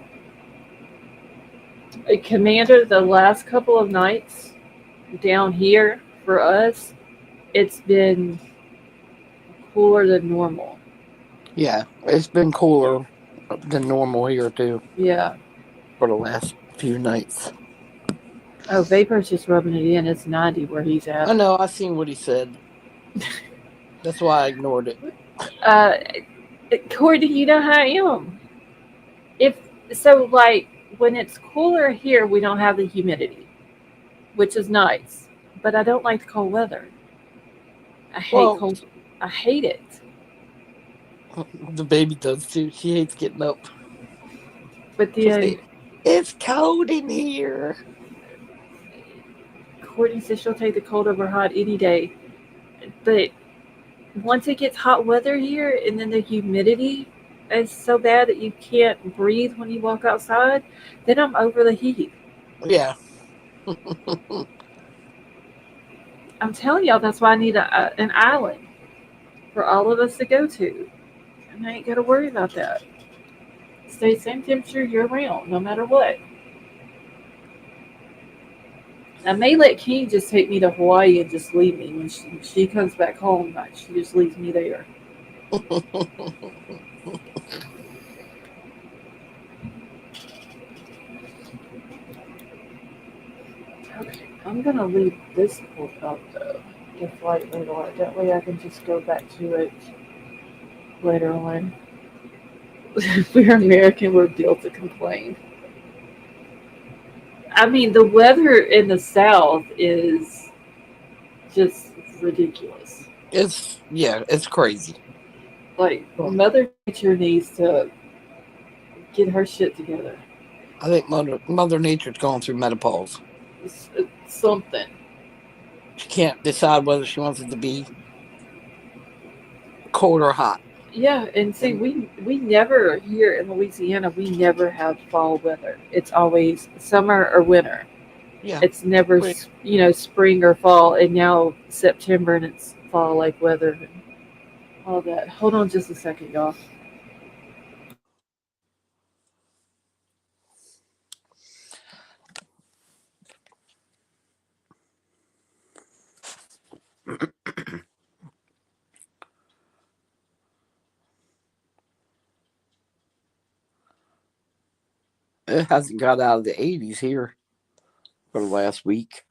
Commander, the last couple of nights down here for us, it's been cooler than normal. Yeah, it's been cooler than normal here too Yeah. for the last few nights. Oh, Vapor's just rubbing it in. It's 90 where he's at. I know. I seen what he said. That's why I ignored it. Uh, Courtney, you know how I am. If so, like when it's cooler here, we don't have the humidity, which is nice. But I don't like the cold weather. I hate Well, cold. I hate it. the baby does too. She hates getting up. But She'll then say, "It's cold in here." Courtney says she'll take the cold over hot any day. But once it gets hot weather here, and then the humidity is so bad that you can't breathe when you walk outside, then I'm over the heat. Yeah. I'm telling y'all, that's why I need an island for all of us to go to. And I ain't got to worry about that. Stay same temperature year round, no matter what. I may let King just take me to Hawaii and just leave me when she comes back home. Like she just leaves me there. Okay, I'm gonna leave this book up though, the flight radar. That way I can just go back to it later on. We're American. We're built to complain. I mean, the weather in the South is just ridiculous. It's crazy. Like Well, Mother Nature needs to get her shit together. I think Mother Nature's going through menopause. It's something. She can't decide whether she wants it to be cold or hot. Yeah, and see, And we never here in Louisiana we never have fall weather. It's always summer or winter. yeah, It's never wait, spring or fall, and now September and it's fall like weather and all that. Hold on just a second, y'all. it hasn't got out of the 80s here for the last week.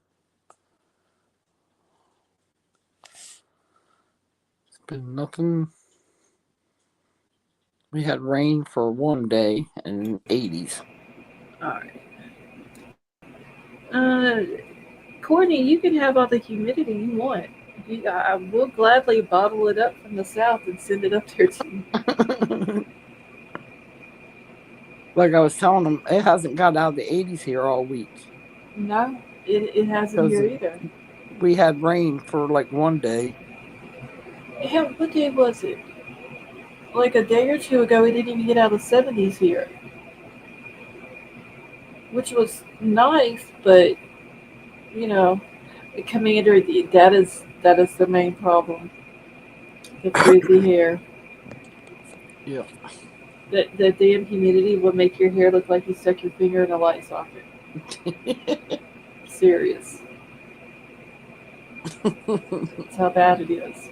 It's been nothing. We had rain for one day in 80s. All right. Uh, Courtney, you can have all the humidity you want. I will gladly bottle it up from the south and send it up there to you. Like I was telling them, it hasn't got out of the 80s here all week No, it hasn't because here either. we had rain for like one day. Hell, what day was it? Like a day or two ago, we didn't even get out of the 70s here, which was nice, but you know, Commander, that is the main problem. The frizzy hair. Yeah. That damn humidity will make your hair look like you stuck your finger in a light socket. Serious. That's how bad it is.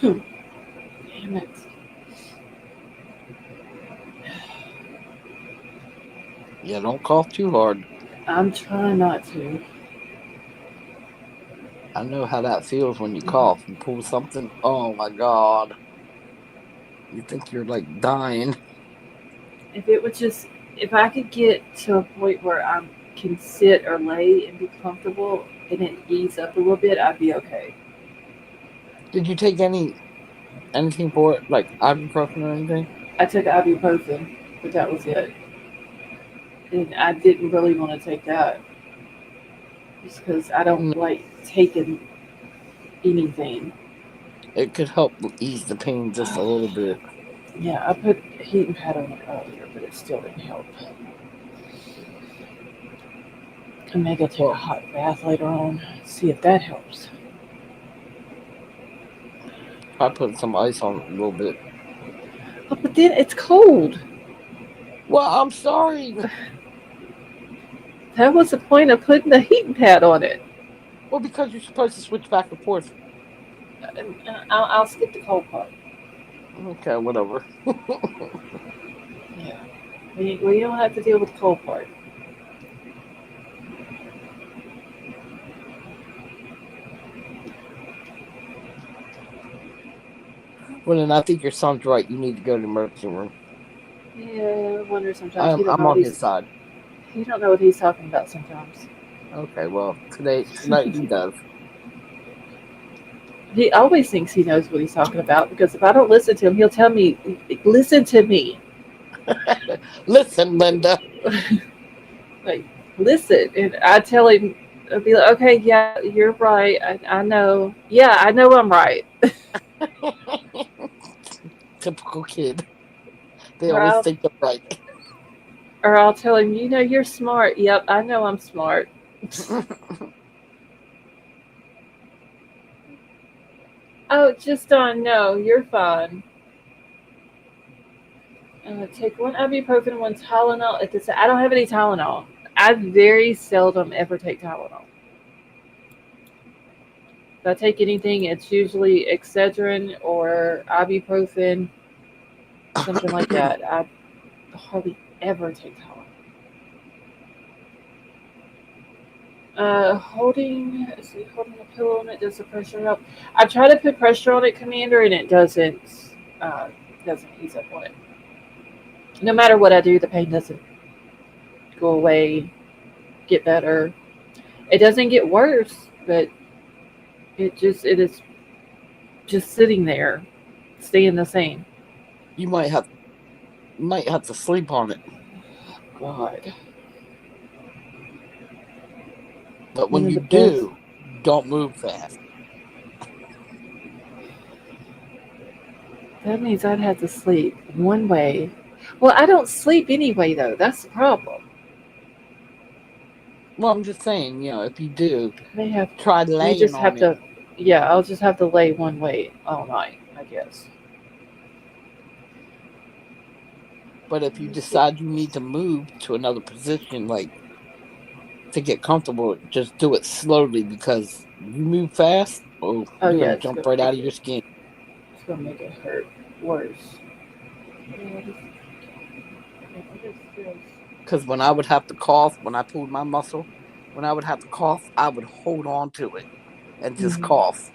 Damn it. Yeah, don't cough too hard. I'm trying not to. I know how that feels when you cough. You pull something. Oh my god. You think you're like dying. If it would just, if I could get to a point where I can sit or lay and be comfortable and it ease up a little bit, I'd be okay. Did you take anything for it, like ibuprofen or anything? I took ibuprofen, but that was it. And I didn't really want to take that just because I don't No, like taking anything. it could help ease the pain just a little bit. Yeah, I put heating pad on it earlier, but it still didn't help. I may go take a Well, hot bath later on, see if that helps. try putting some ice on it a little bit. Oh, but then it's cold. Well, I'm sorry. That was the point of putting the heating pad on it. Well, because you're supposed to switch back and forth. I'll skip the cold part. Okay, whatever. Yeah. We don't have to deal with the cold part. Well, then I think your son's right. You need to go to the emergency room. Yeah, I wonder sometimes I'm on his side. he don't know what he's talking about sometimes. Okay, well, tonight he does. He always thinks he knows what he's talking about because if I don't listen to him, he'll tell me, "Listen to me." Listen, Linda. Like, listen, and I tell him, I'll be like, "Okay, yeah, you're right. I know. Yeah, I know I'm right." Typical kid. They Or always I'll think they're right. or I'll tell him, "You know, you're smart." Yep, I know I'm smart. Oh, just don't know. You're fine. Take one ibuprofen, one Tylenol. At this, I don't have any Tylenol. I very seldom ever take Tylenol. If I take anything, it's usually Excedrin or ibuprofen, something like that. I hardly ever take Tylenol. Holding a pillow on it does the pressure help? I try to put pressure on it, Commander, and it uh, doesn't ease up on it. No matter what I do, the pain doesn't go away, get better. It doesn't get worse, but it is just sitting there, staying the same. You might have to sleep on it. God, But one when of you the best. do, don't move fast. That means I'd have to sleep one way. Well, I don't sleep anyway, though. That's the problem. Well, I'm just saying, if you do, May have, try may laying just on have it. to. Yeah, I'll just have to lay one way all night, I guess. But if Let you me see. decide you need to move to another position, like to get comfortable, just do it slowly because you move fast, oh, Oh you're yeah, gonna jump right out of your skin. it's gonna make it hurt worse. Yeah, what is this? Because when I would have to cough, when I pulled my muscle, when I would have to cough, I would hold on to it and just Mhm. cough.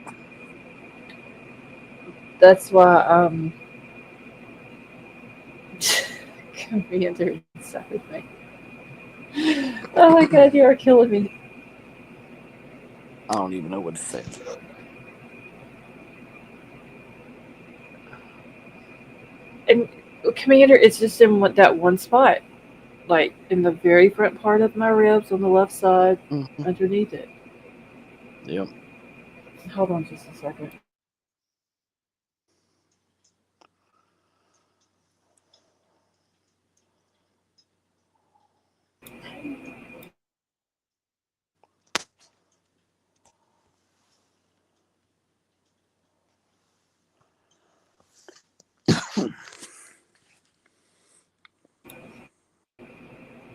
That's why Commander inside of me. Oh my God, you are killing me. I don't even know what to say. And Commander, it's just in that one spot, like in the very front part of my ribs on the left side, Hmm. underneath it. Yep. Hold on just a second.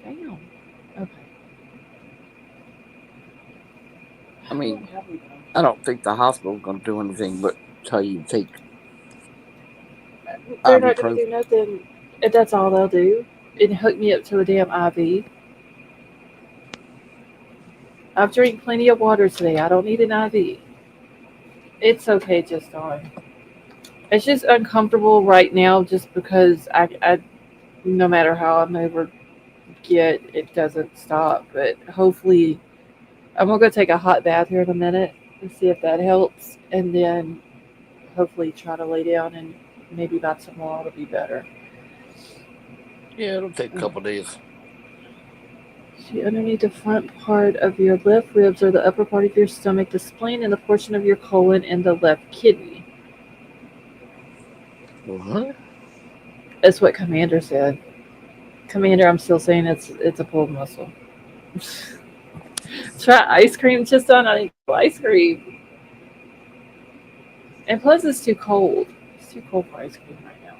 Damn. Okay. I How mean, long have we been? I don't think the hospital's gonna do anything but tell you to take They're not going to ibuprofen. do nothing. If that's all they'll do, and hook me up to a damn IV. I've drank plenty of water today. I don't need an IV. It's okay, just on. It's just uncomfortable right now, just because no matter how I move or get, it doesn't stop. But hopefully, I'm gonna go take a hot bath here in a minute and see if that helps, and then hopefully try to lay down and maybe by tomorrow it'll be better. Yeah, it'll take a couple days. See, underneath the front part of your left ribs or the upper part of your stomach, the spleen, and the portion of your colon and the left kidney. What? That's what Commander said. Commander, I'm still saying it's a pulled muscle. Try ice cream, just on ice cream. And plus, it's too cold. It's too cold for ice cream right now.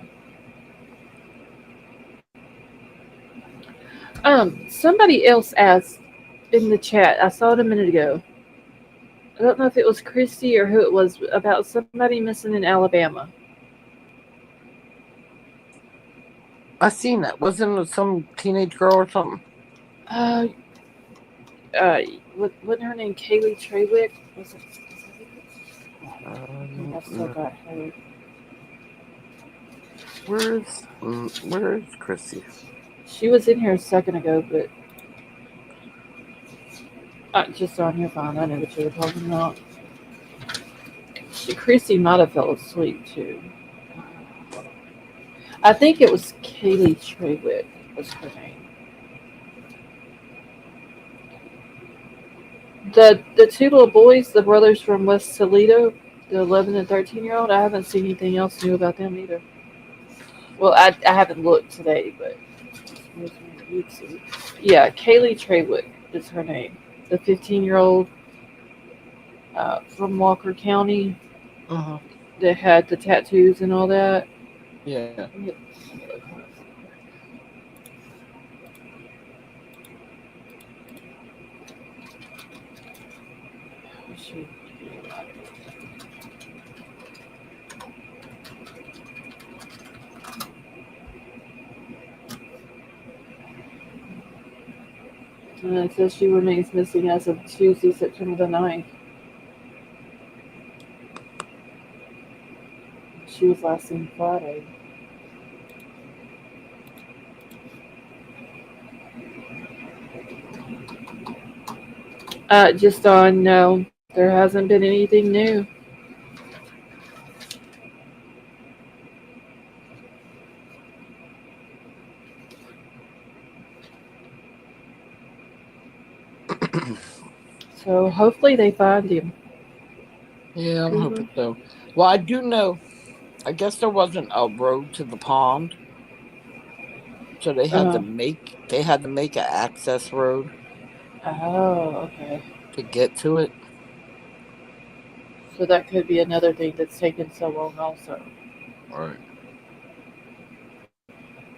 Somebody else asked in the chat. I saw it a minute ago. I don't know if it was Christy or who it was about somebody missing in Alabama. I seen that. Wasn't it some teenage girl or something? Uh, uh, wasn't her name Kaylee Trawick? Was it? I think I still No. got her. Where is Chrissy? She was in here a second ago, but just on your phone. I know what you were talking about. Christy might have fell asleep too. I think it was Kaylee Trawick was her name. The two little boys, the brothers from West Toledo, the 11 and 13-year-old. I haven't seen anything else new about them either. Well, I haven't looked today, but you'd see. Yeah, Kaylee Trawick is her name. The 15-year-old from Walker County Uh-huh. that had the tattoos and all that. Yeah. It says she remains missing as of Tuesday, September the 9th. She was last seen Friday. Just on no, there hasn't been anything new. So hopefully they find him. Yeah, I'm Google. hoping so. Well, I do know. I guess there wasn't a road to the pond, so Uh, they had to make an access road oh, okay. to get to it. So that could be another thing that's taken so long also. Right.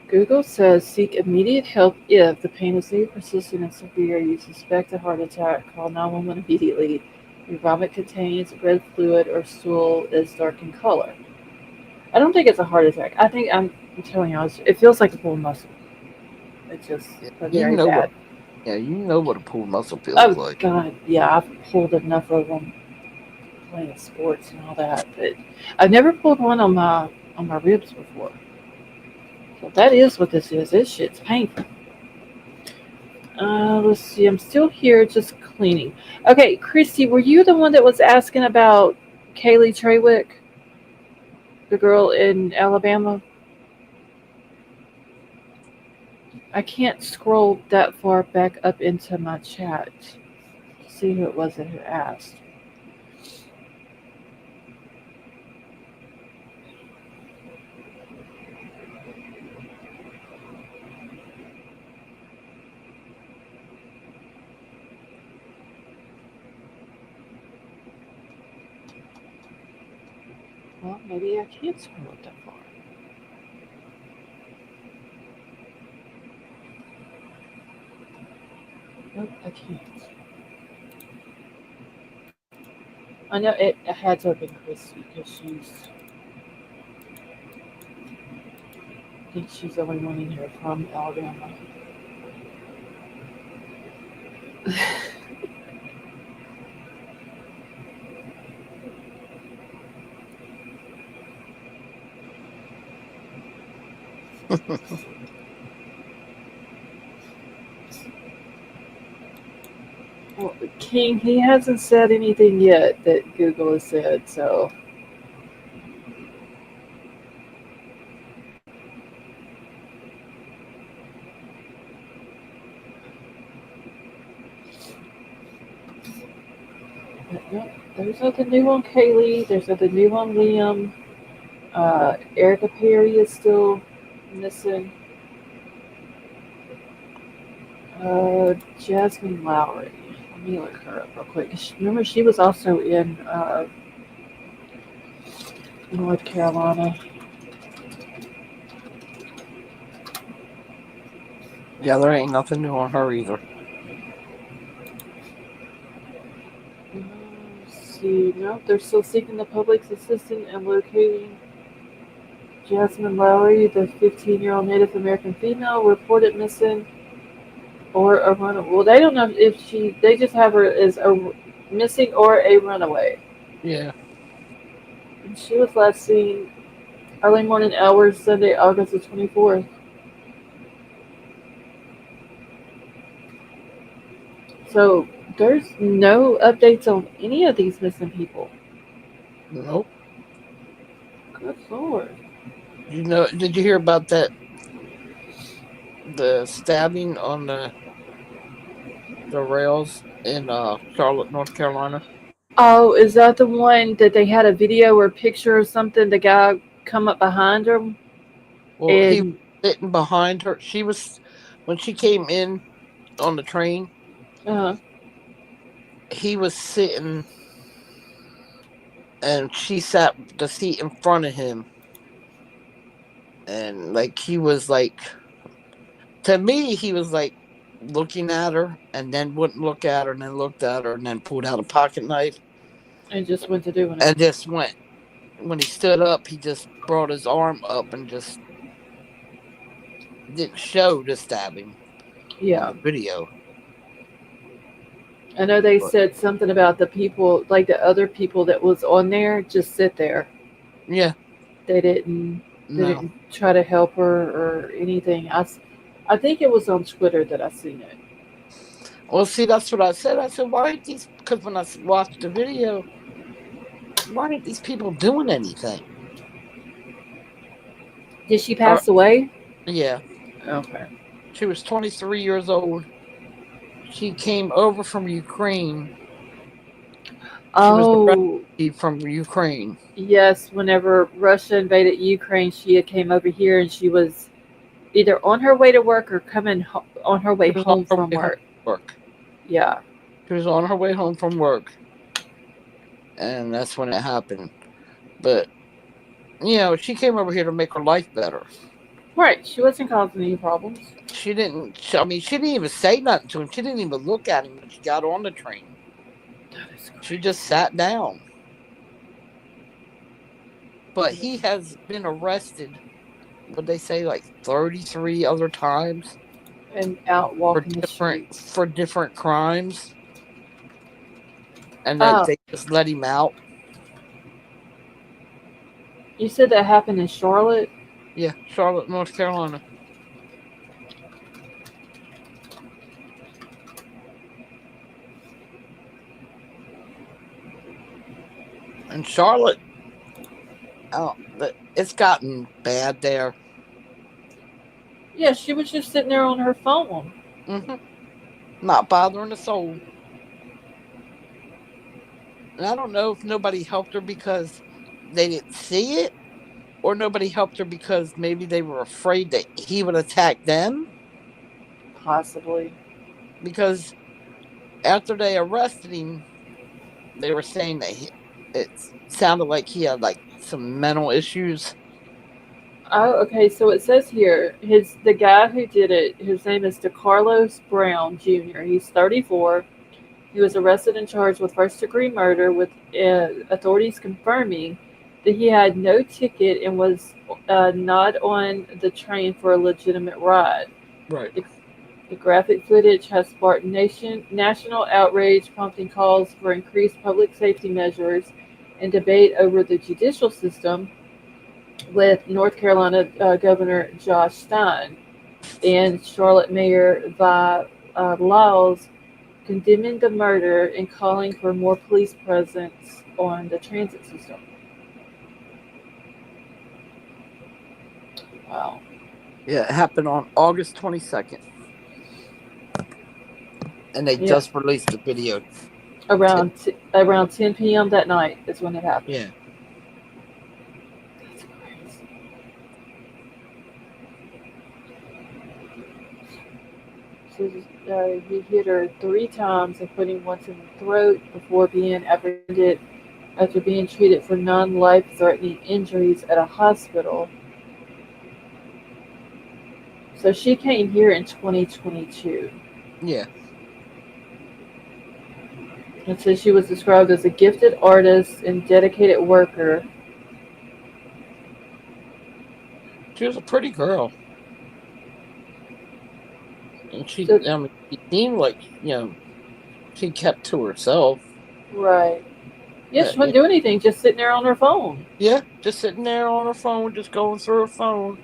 Google says seek immediate help if the pain is new, persistent, and severe. You suspect a heart attack. Call 911 immediately. Your vomit contains red fluid or stool is dark in color. I don't think it's a heart attack. I'm telling you, it feels like a pulled muscle. It's just Yeah, you very know what? bad. Yeah, you know what a pulled muscle feels Oh like. God, yeah, I've pulled enough of them playing sports and all that, but I've never pulled one on my ribs before. So that is what this is. This shit's painful. Let's see. I'm still here, just cleaning. Okay, Christy, were you the one that was asking about Kaylee Trawick, the girl in Alabama? I can't scroll that far back up into my chat to see who it was that had asked. Well, maybe I can't scroll it that far. Nope, I can't. I know it had to have been Christy because I think she's the only one in here from Alabama. Well, King, he hasn't said anything yet that Google has said, so. Nope, there's nothing new on Kaylee. There's nothing new on Liam. Erica Perry is still missing. Jasmine Lowry. Let me look her up real quick. Remember, she was also in North Carolina. Yeah, there ain't nothing new on her either. Let's see, no, they're still seeking the public's assistance and locating Jasmine Lowry, the 15-year-old Native American female, reported missing or a runaway. Well, they don't know if they just have her as a missing or a runaway. Yeah. And she was last seen early morning hours Sunday, August the 24th. So there's no updates on any of these missing people. Nope. Good lord. Did you hear about that? The stabbing on the rails in Charlotte, North Carolina. Oh, is that the one that they had a video or picture or something? The guy come up behind him Well, he was and sitting behind her. She was when she came in on the train. uh, He was sitting, and she sat the seat in front of him, and like he was like to me, he was like looking at her, and then wouldn't look at her, and then looked at her, and then pulled out a pocket knife, and just went to doing it. and just went. When he stood up, he just brought his arm up and just didn't show the stabbing on Yeah. the video. I know they But said something about the people, like the other people that was on there, just sit there. yeah, They didn't. They no. didn't try to help her or anything. I think it was on Twitter that I seen it. Well, see, that's what I said. I said, why ain't these? Because when I watched the video, why ain't these people doing anything? Did she Or pass away? yeah, Okay. she was 23 years old. She came over from Ukraine. She was a Oh, refugee from Ukraine. yes. Whenever Russia invaded Ukraine, she had came over here and she was either on her way to work or on her way She was on home her from way home work. from work. Yeah. She was on her way home from work, and that's when it happened. But she came over here to make her life better. Right. She wasn't causing any problems. She didn't. I mean, she didn't even say nothing to him. She didn't even look at him when she got on the train. That is She just crazy. sat down. But he has been arrested. What they say, like 33 other times And out for walking the different streets. for different crimes, and that Oh, they just let him out. you said that happened in Charlotte? Yeah, Charlotte, North Carolina, and Charlotte. Oh, it's gotten bad there. Yeah, she was just sitting there on her phone. hmm Not bothering a soul. And I don't know if nobody helped her because they didn't see it, or nobody helped her because maybe they were afraid that he would attack them. Possibly. Because after they arrested him, they were saying that it sounded like he had like some mental issues. Oh, okay. So it says here, the guy who did it, his name is DeCarlos Brown Jr. He's 34. He was arrested and charged with first-degree murder, with authorities confirming that he had no ticket and was not on the train for a legitimate ride. Right. The, the graphic footage has sparked national outrage, prompting calls for increased public safety measures and debate over the judicial system, with North Carolina Governor Josh Stein and Charlotte Mayor Vi Lyles condemning the murder and calling for more police presence on the transit system. Wow. Yeah, it happened on August 22nd. And they Yeah. just released the video. Around 10 p.m. that night is when it happened. Yeah. That's crazy. He hit her 3 times, including once in the throat, before being apprehended after being treated for non-life-threatening injuries at a hospital. So she came here in 2022. Yeah. It says she was described as a gifted artist and dedicated worker. She was a pretty girl. And she So, seemed like, she kept to herself. right. Yeah, she wouldn't do anything, just sitting there on her phone. Yeah, just sitting there on her phone, just going through her phone.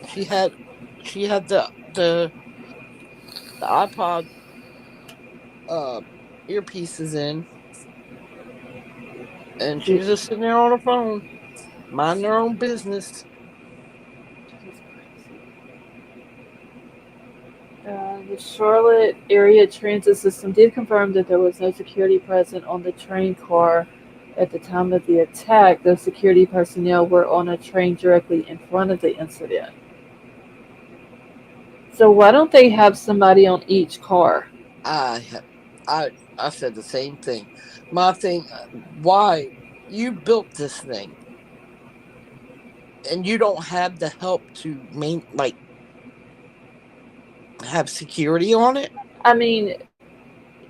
She had the iPod earpieces in, and she was just sitting there on her phone, minding her own business. The Charlotte area transit system did confirm that there was no security present on the train car at the time of the attack, though security personnel were on a train directly in front of the incident. So why don't they have somebody on each car? I said the same thing. My thing, why you built this thing, and you don't have the help to have security on it? I mean,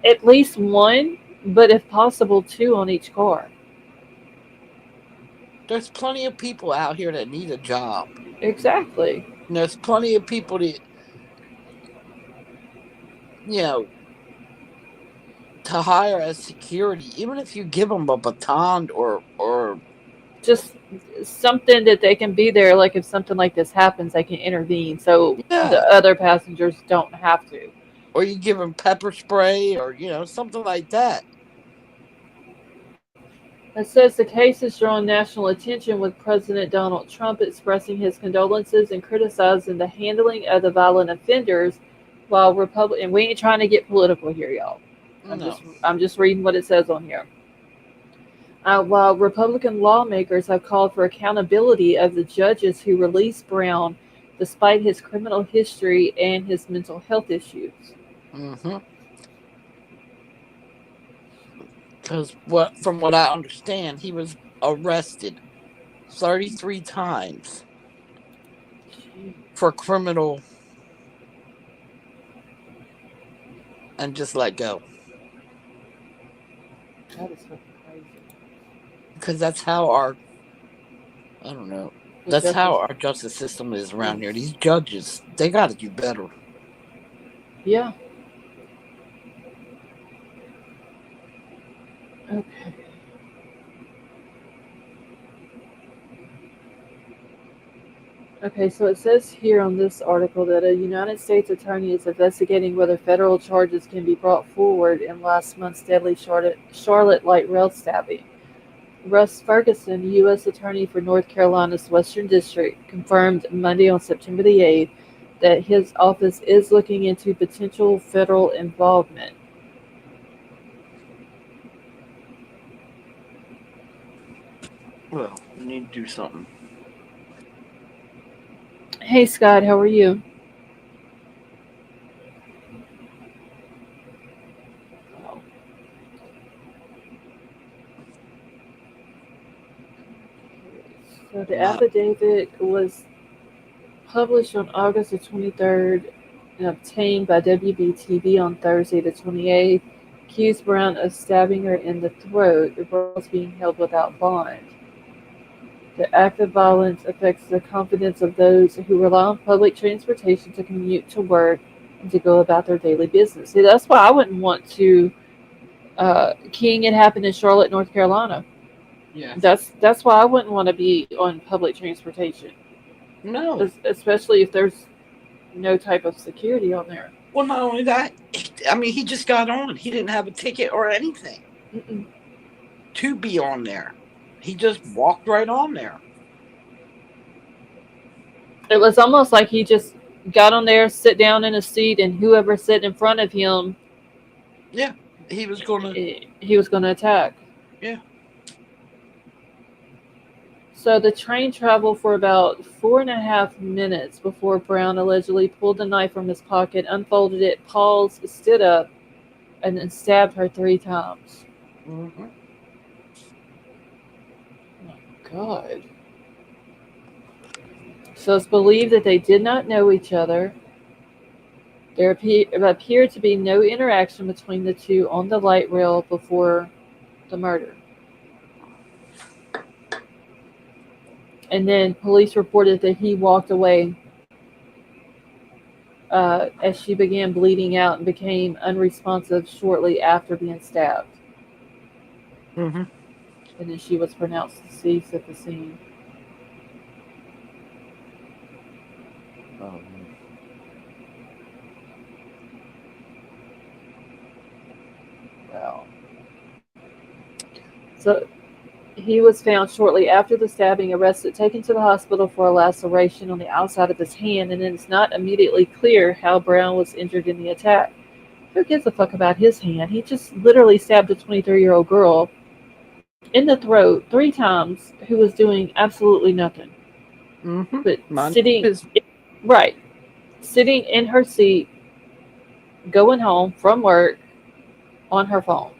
at least one, but if possible, two on each car. There's plenty of people out here that need a job. Exactly. And there's plenty of people that, you know, to hire as security, even if you give them a baton or Just something that they can be there, like if something like this happens, they can intervene so the yeah, other passengers don't have to. or you give them pepper spray or something like that. It says the case has drawn national attention, with President Donald Trump expressing his condolences and criticizing the handling of the violent offenders, while Republican. And we ain't trying to get political here, y'all. No, I'm just reading what it says on here. While Republican lawmakers have called for accountability of the judges who released Brown, despite his criminal history and his mental health issues. Because from what I understand, he was arrested 33 times for criminal and just let go. That is fucking crazy. Because that's how that's how our justice system is around here. These judges, they got to do better. Yeah. Okay. Okay, so it says here on this article that a United States attorney is investigating whether federal charges can be brought forward in last month's deadly Charlotte light rail stabbing. Russ Ferguson, U.S. Attorney for North Carolina's Western District, confirmed Monday on September the 8th that his office is looking into potential federal involvement. Well, we need to do something. Hey, Scott, how are you? So the affidavit was published on August the 23rd and obtained by WBTV on Thursday the 28th. accused Brown of stabbing her in the throat. Brown was being held without bond. The act of violence affects the confidence of those who rely on public transportation to commute to work and to go about their daily business. See, that's why I wouldn't want to. King, it happened in Charlotte, North Carolina. Yeah. That's why I wouldn't want to be on public transportation, No. especially if there's no type of security on there. Well, not only that, I mean, he just got on. He didn't have a ticket or anything Mm-mm. to be on there. He just walked right on there. It was almost like he just got on there, sit down in a seat, and whoever sat in front of him, Yeah, he was gonna. he was going to attack. Yeah. So the train traveled for about 4.5 minutes before Brown allegedly pulled a knife from his pocket, unfolded it, paused, stood up, and then stabbed her 3 times. Mm-hmm. Oh, God. So it's believed that they did not know each other. There appeared to be no interaction between the two on the light rail before the murder. And then police reported that he walked away as she began bleeding out and became unresponsive shortly after being stabbed. Mm-hmm. And then she was pronounced deceased at the scene. Wow. So he was found shortly after the stabbing, arrested, taken to the hospital for a laceration on the outside of his hand, and it's not immediately clear how Brown was injured in the attack. Who gives a fuck about his hand? He just literally stabbed a 23-year-old girl in the throat 3 times who was doing absolutely nothing. Mm-hmm. But right, sitting in her seat, going home from work on her phone.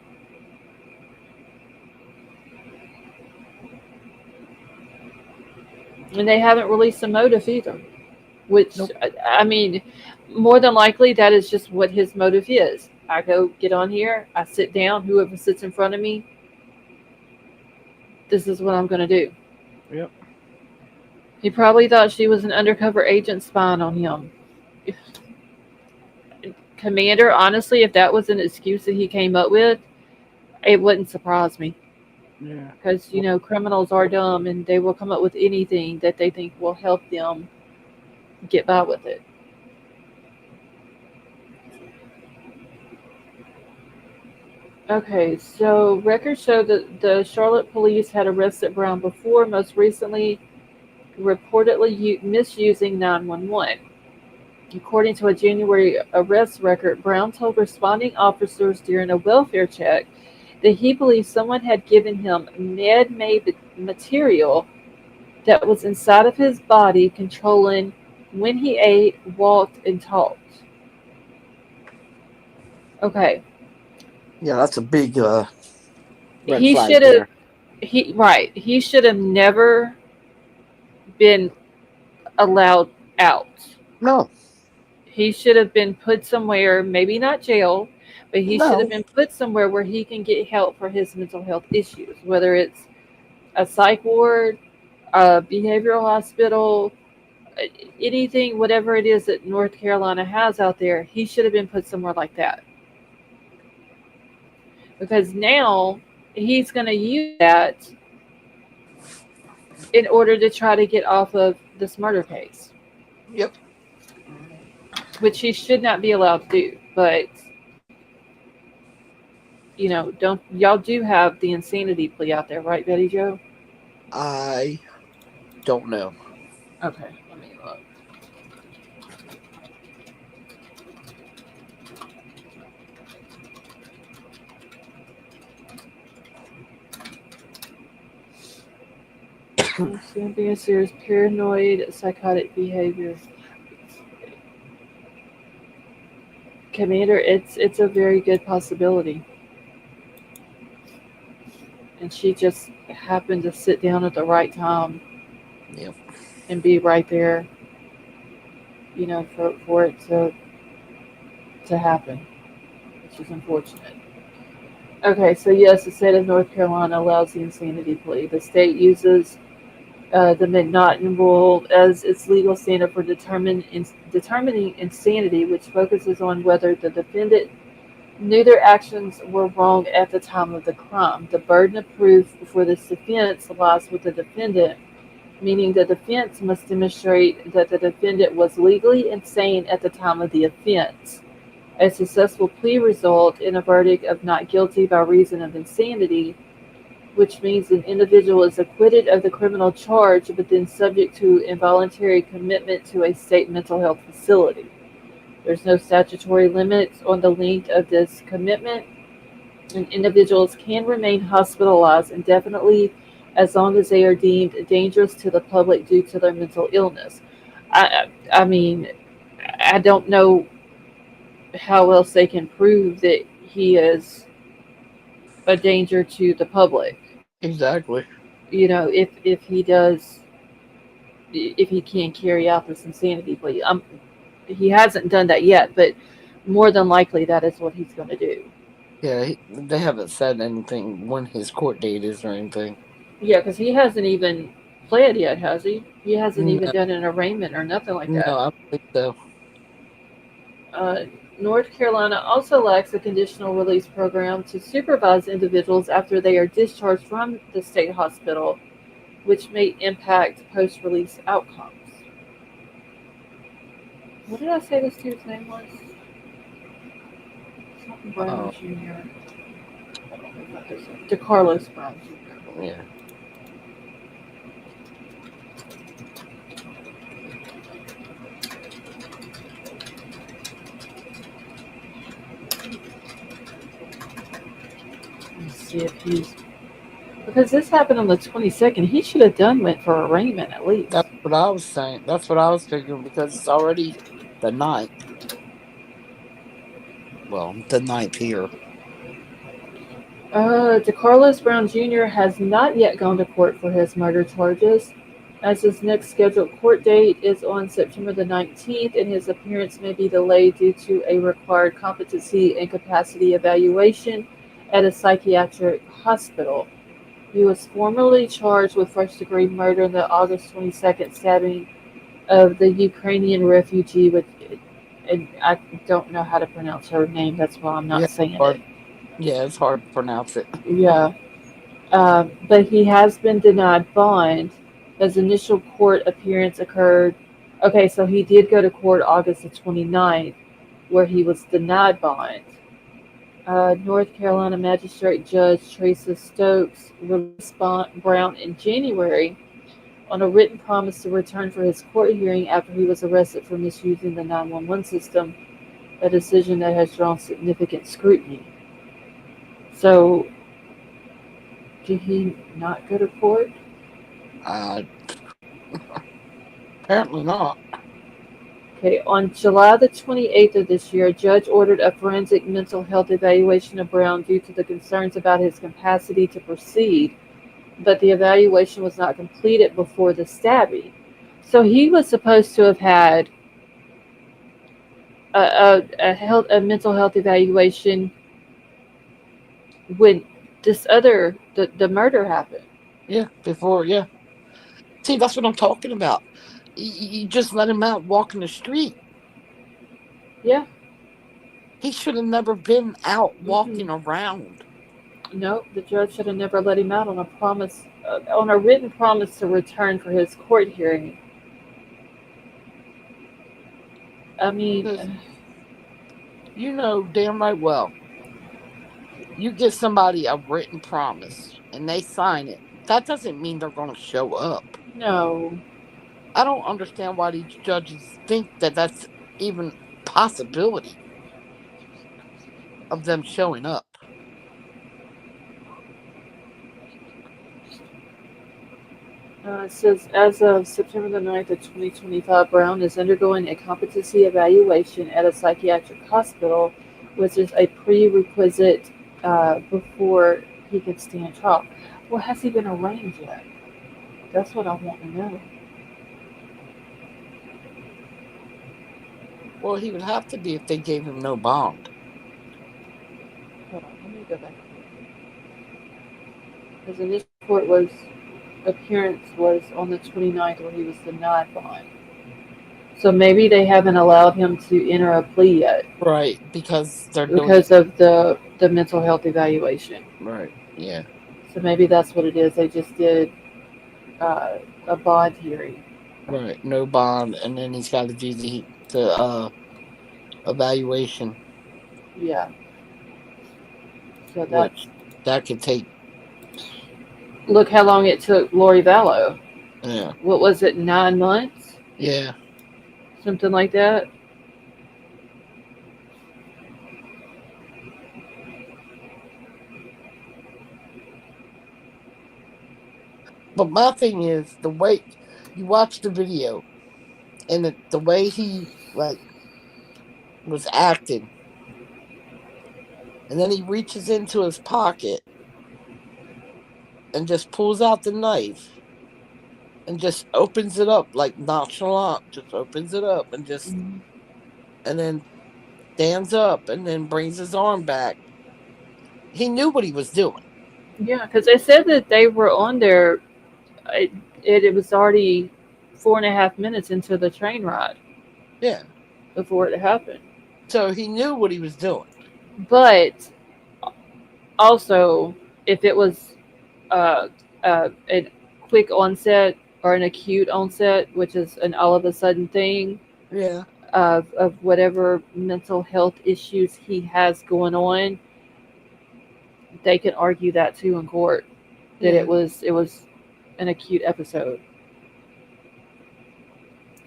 And they haven't released a motive either. Which, Nope. I mean, more than likely, that is just what his motive is. I go get on here, I sit down, whoever sits in front of me, this is what I'm going to do. Yep. He probably thought she was an undercover agent spying on him. Commander, honestly, if that was an excuse that he came up with, it wouldn't surprise me. Yeah. Because, criminals are dumb and they will come up with anything that they think will help them get by with it. Okay, so records show that the Charlotte police had arrested Brown before, most recently reportedly misusing 911. According to a January arrest record, Brown told responding officers during a welfare check that he believed someone had given him med-made material that was inside of his body, controlling when he ate, walked, and talked. Okay, Yeah, that's a big red he flag should have. there. He should have never been allowed out. No. He should have been put somewhere, maybe not jail, but he should have No. been put somewhere where he can get help for his mental health issues, whether it's a psych ward, a behavioral hospital, anything, whatever it is that North Carolina has out there. He should have been put somewhere like that. Because now he's going to use that in order to try to get off of this murder case, Yep. which he should not be allowed to do. But don't y'all do have the insanity plea out there, right, Betty Joe? I don't know. Okay, let me look. It's going to be a serious paranoid psychotic behavior. Commander, it's a very good possibility. And she just happened to sit down at the right time Yep. and be right there, for it to happen, which is unfortunate. Okay, so yes, the state of North Carolina allows the insanity plea. The state uses the McNaughton rule as its legal standard for determining insanity, which focuses on whether the defendant knew their actions were wrong at the time of the crime. The burden of proof for this defense lies with the defendant, meaning the defense must demonstrate that the defendant was legally insane at the time of the offense. A successful plea result in a verdict of not guilty by reason of insanity, which means an individual is acquitted of the criminal charge but then subject to involuntary commitment to a state mental health facility. There's no statutory limits on the length of this commitment, and individuals can remain hospitalized indefinitely as long as they are deemed dangerous to the public due to their mental illness. I mean, I don't know how else they can prove that he is a danger to the public. Exactly. If he does, if he can carry out this insanity plea. He hasn't done that yet, but more than likely that is what he's going to do. Yeah, they haven't said anything when his court date is or anything. Yeah, because he hasn't even pled yet, has he? He hasn't even No, done an arraignment or nothing like no, that. I don't think so. Uh, North Carolina also lacks a conditional release program to supervise individuals after they are discharged from the state hospital, which may impact post release outcomes. What did I say this dude's name was? Something Brown Oh, Jr. DeCarlos Brown Jr. yeah. Let's see if he's because this happened on the 22nd. He should have done went for arraignment at least. That's what I was saying. That's what I was figuring because it's already the ninth. Well, the ninth here. DeCarlos Brown Jr. has not yet gone to court for his murder charges, as his next scheduled court date is on September the 19th, and his appearance may be delayed due to a required competency and capacity evaluation at a psychiatric hospital. He was formerly charged with first-degree murder in the August 22nd stabbing of the Ukrainian refugee with, and I don't know how to pronounce her name, that's why I'm Yeah, not saying it. hard. Yeah, it's hard to pronounce it. Yeah. But he has been denied bond. His initial court appearance occurred. Okay, so he did go to court August the 29th, where he was denied bond. North Carolina Magistrate Judge Teresa Stokes released Brown in January on a written promise to return for his court hearing after he was arrested for misusing the 911 system, a decision that has drawn significant scrutiny. So, did he not go to court? Uh, Apparently not. Okay, on July the 28th of this year, a judge ordered a forensic mental health evaluation of Brown due to the concerns about his capacity to proceed, but the evaluation was not completed before the stabbing. So he was supposed to have had a mental health evaluation when the murder happened. Yeah, before. Yeah. See, that's what I'm talking about. You just let him out walking the street. Yeah. He should have never been out Mm-hmm. walking around. No, the judge should have never let him out on a written promise to return for his court hearing. I mean, Because you know damn right well, you give somebody a written promise and they sign it. That doesn't mean they're going to show up. no. I don't understand why these judges think that that's even possibility of them showing up. It says, as of September the 9th of 2025, Brown is undergoing a competency evaluation at a psychiatric hospital, which is a prerequisite before he can stand trial. Well, has he been arraigned yet? That's what I want to know. Well, he would have to be if they gave him no bond. Hold on, let me go back. because in this court was appearance was on the 29th where he was denied bond. So maybe they haven't allowed him to enter a plea yet Right, because they're doing it. because of the mental health evaluation. Right. Yeah. So maybe that's what it is. They just did uh, a bond hearing. Right. No bond, and then he's got to do the evaluation, Yeah. So that's which that could take. look how long it took Lori Vallow. Yeah. What was it, 9 months? Yeah. Something like that. But my thing is the way you watch the video and the way he like was acting, and then he reaches into his pocket and just pulls out the knife and just opens it up like nonchalant, just opens it up and just Mhm. and then stands up and then brings his arm back. He knew what he was doing. Yeah, because they said that they were on there. It was already 4.5 minutes into the train ride Yeah. before it happened. So he knew what he was doing. But also, if it was a quick onset or an acute onset, which is an all of a sudden thing Yeah. of whatever mental health issues he has going on, they can argue that too in court that Yeah. it was an acute episode,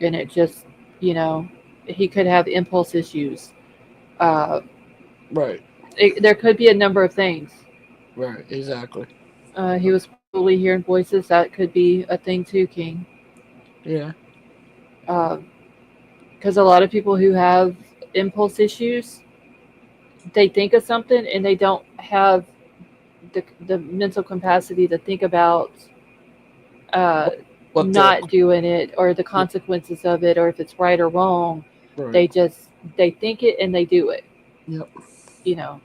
and it just you know he could have impulse issues. Uh, Right. there could be a number of things. Right. Exactly. He was probably hearing voices. That could be a thing too, King. Yeah. Because a lot of people who have impulse issues, they think of something and they don't have the mental capacity to think about uh, What the not doing it or the consequences of it or if it's right or wrong. right. They just they think it and they do it. Yep. You know.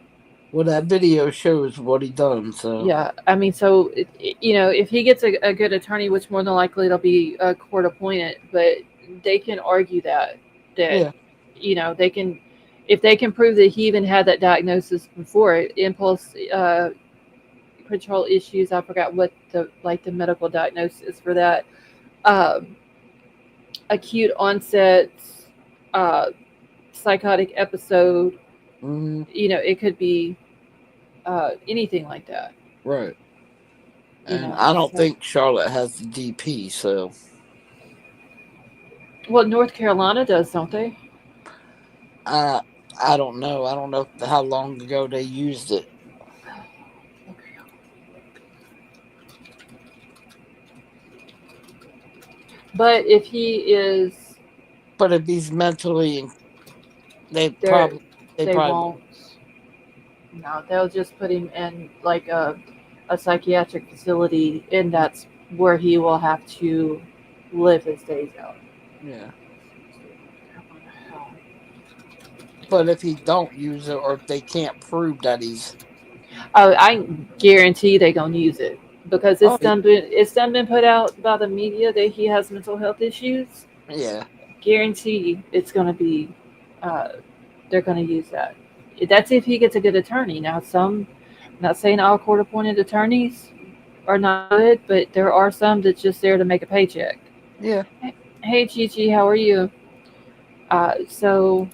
Well, that video shows what he done. So Yeah. I mean, so if he gets a good attorney, which more than likely it'll be court appointed, but they can argue that yeah. they can if they can prove that he even had that diagnosis before impulse control issues. I forgot what the medical diagnosis for that. Um, Acute onset uh, psychotic episode. Hmm. It could be anything like that. Right. You And know, I don't so think Charlotte has the DP. So well, North Carolina does, don't they? I I don't know. I don't know how long ago they used it. Okay. But if he is, But if he's mentally, they there, probably they they probably won't. No, they'll just put him in like a psychiatric facility, and that's where he will have to live his days out. yeah. But if he don't use it, or if they can't prove that he's Oh, I guarantee they gonna use it because oh it's done been put out by the media that he has mental health issues. yeah Guarantee it's gonna be, uh, they're gonna use that. That's if he gets a good attorney. Now, I'm not saying all court appointed attorneys are not good, but there are some that's just there to make a paycheck. yeah Hey, Chi, how are you? So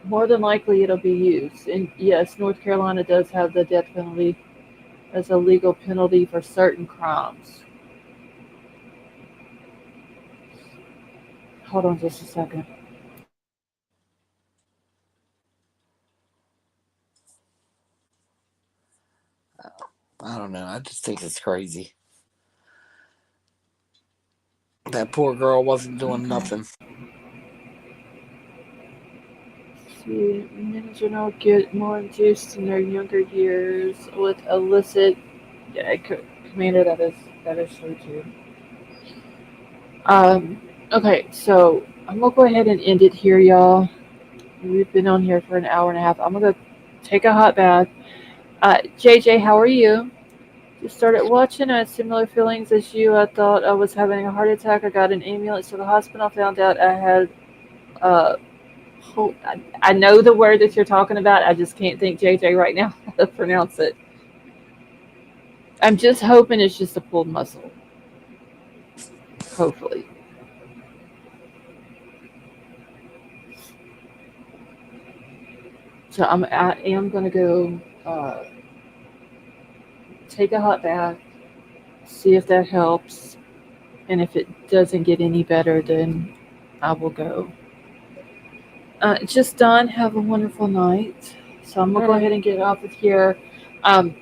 more than likely it'll be used. And yes, North Carolina does have the death penalty as a legal penalty for certain crimes. Hold on just a second. I don't know. I just think it's crazy. That poor girl wasn't doing Okay. nothing. See, men in general get more induced in their younger years with illicit. Yeah, Commander, that is true too. Okay, so I'm gonna go ahead and end it here, y'all. We've been on here for an hour and a half. I'm gonna take a hot bath, JJ, how are you? Just started watching. I had similar feelings as you. I thought I was having a heart attack. I got an ambulance to the hospital. Found out I had. Uh, I know the word that you're talking about. I just can't think JJ right now how to pronounce it. I'm just hoping it's just a pulled muscle. Hopefully. So I am gonna go take a hot bath, see if that helps, and if it doesn't get any better, then I will go. Just done. Have a wonderful night. So I'm gonna All go right. ahead and get off of here. Um,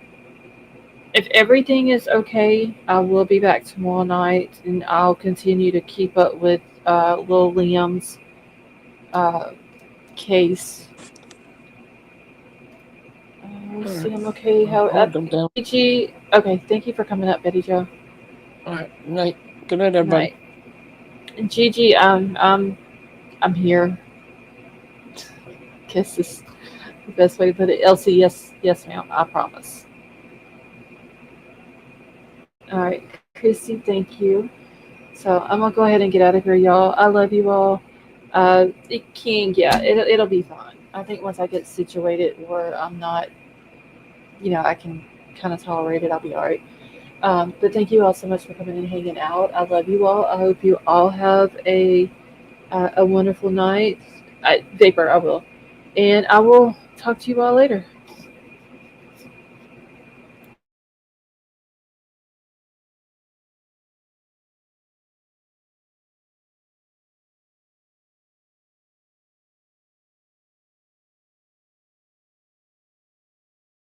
if everything is okay, I will be back tomorrow night, and I'll continue to keep up with Lil Liam's uh, case. All Let's right. see, I'm okay. I'll How hold them down. Gigi? Okay, thank you for coming up, Betty Joe. All right. Night. Good night, Good everybody. night, Gigi. I'm here. Guess is the best way to put it. Elsie, yes, yes, ma'am. I promise. All right, Chrissy, thank you. So I'm gonna go ahead and get out of here, y'all. I love you all. King, yeah, it'll be fine. I think once I get situated where I'm not, I can kind of tolerate it. I'll be all right. But thank you all so much for coming and hanging out. I love you all. I hope you all have a wonderful night. Vapor, I will, and I will talk to you all later.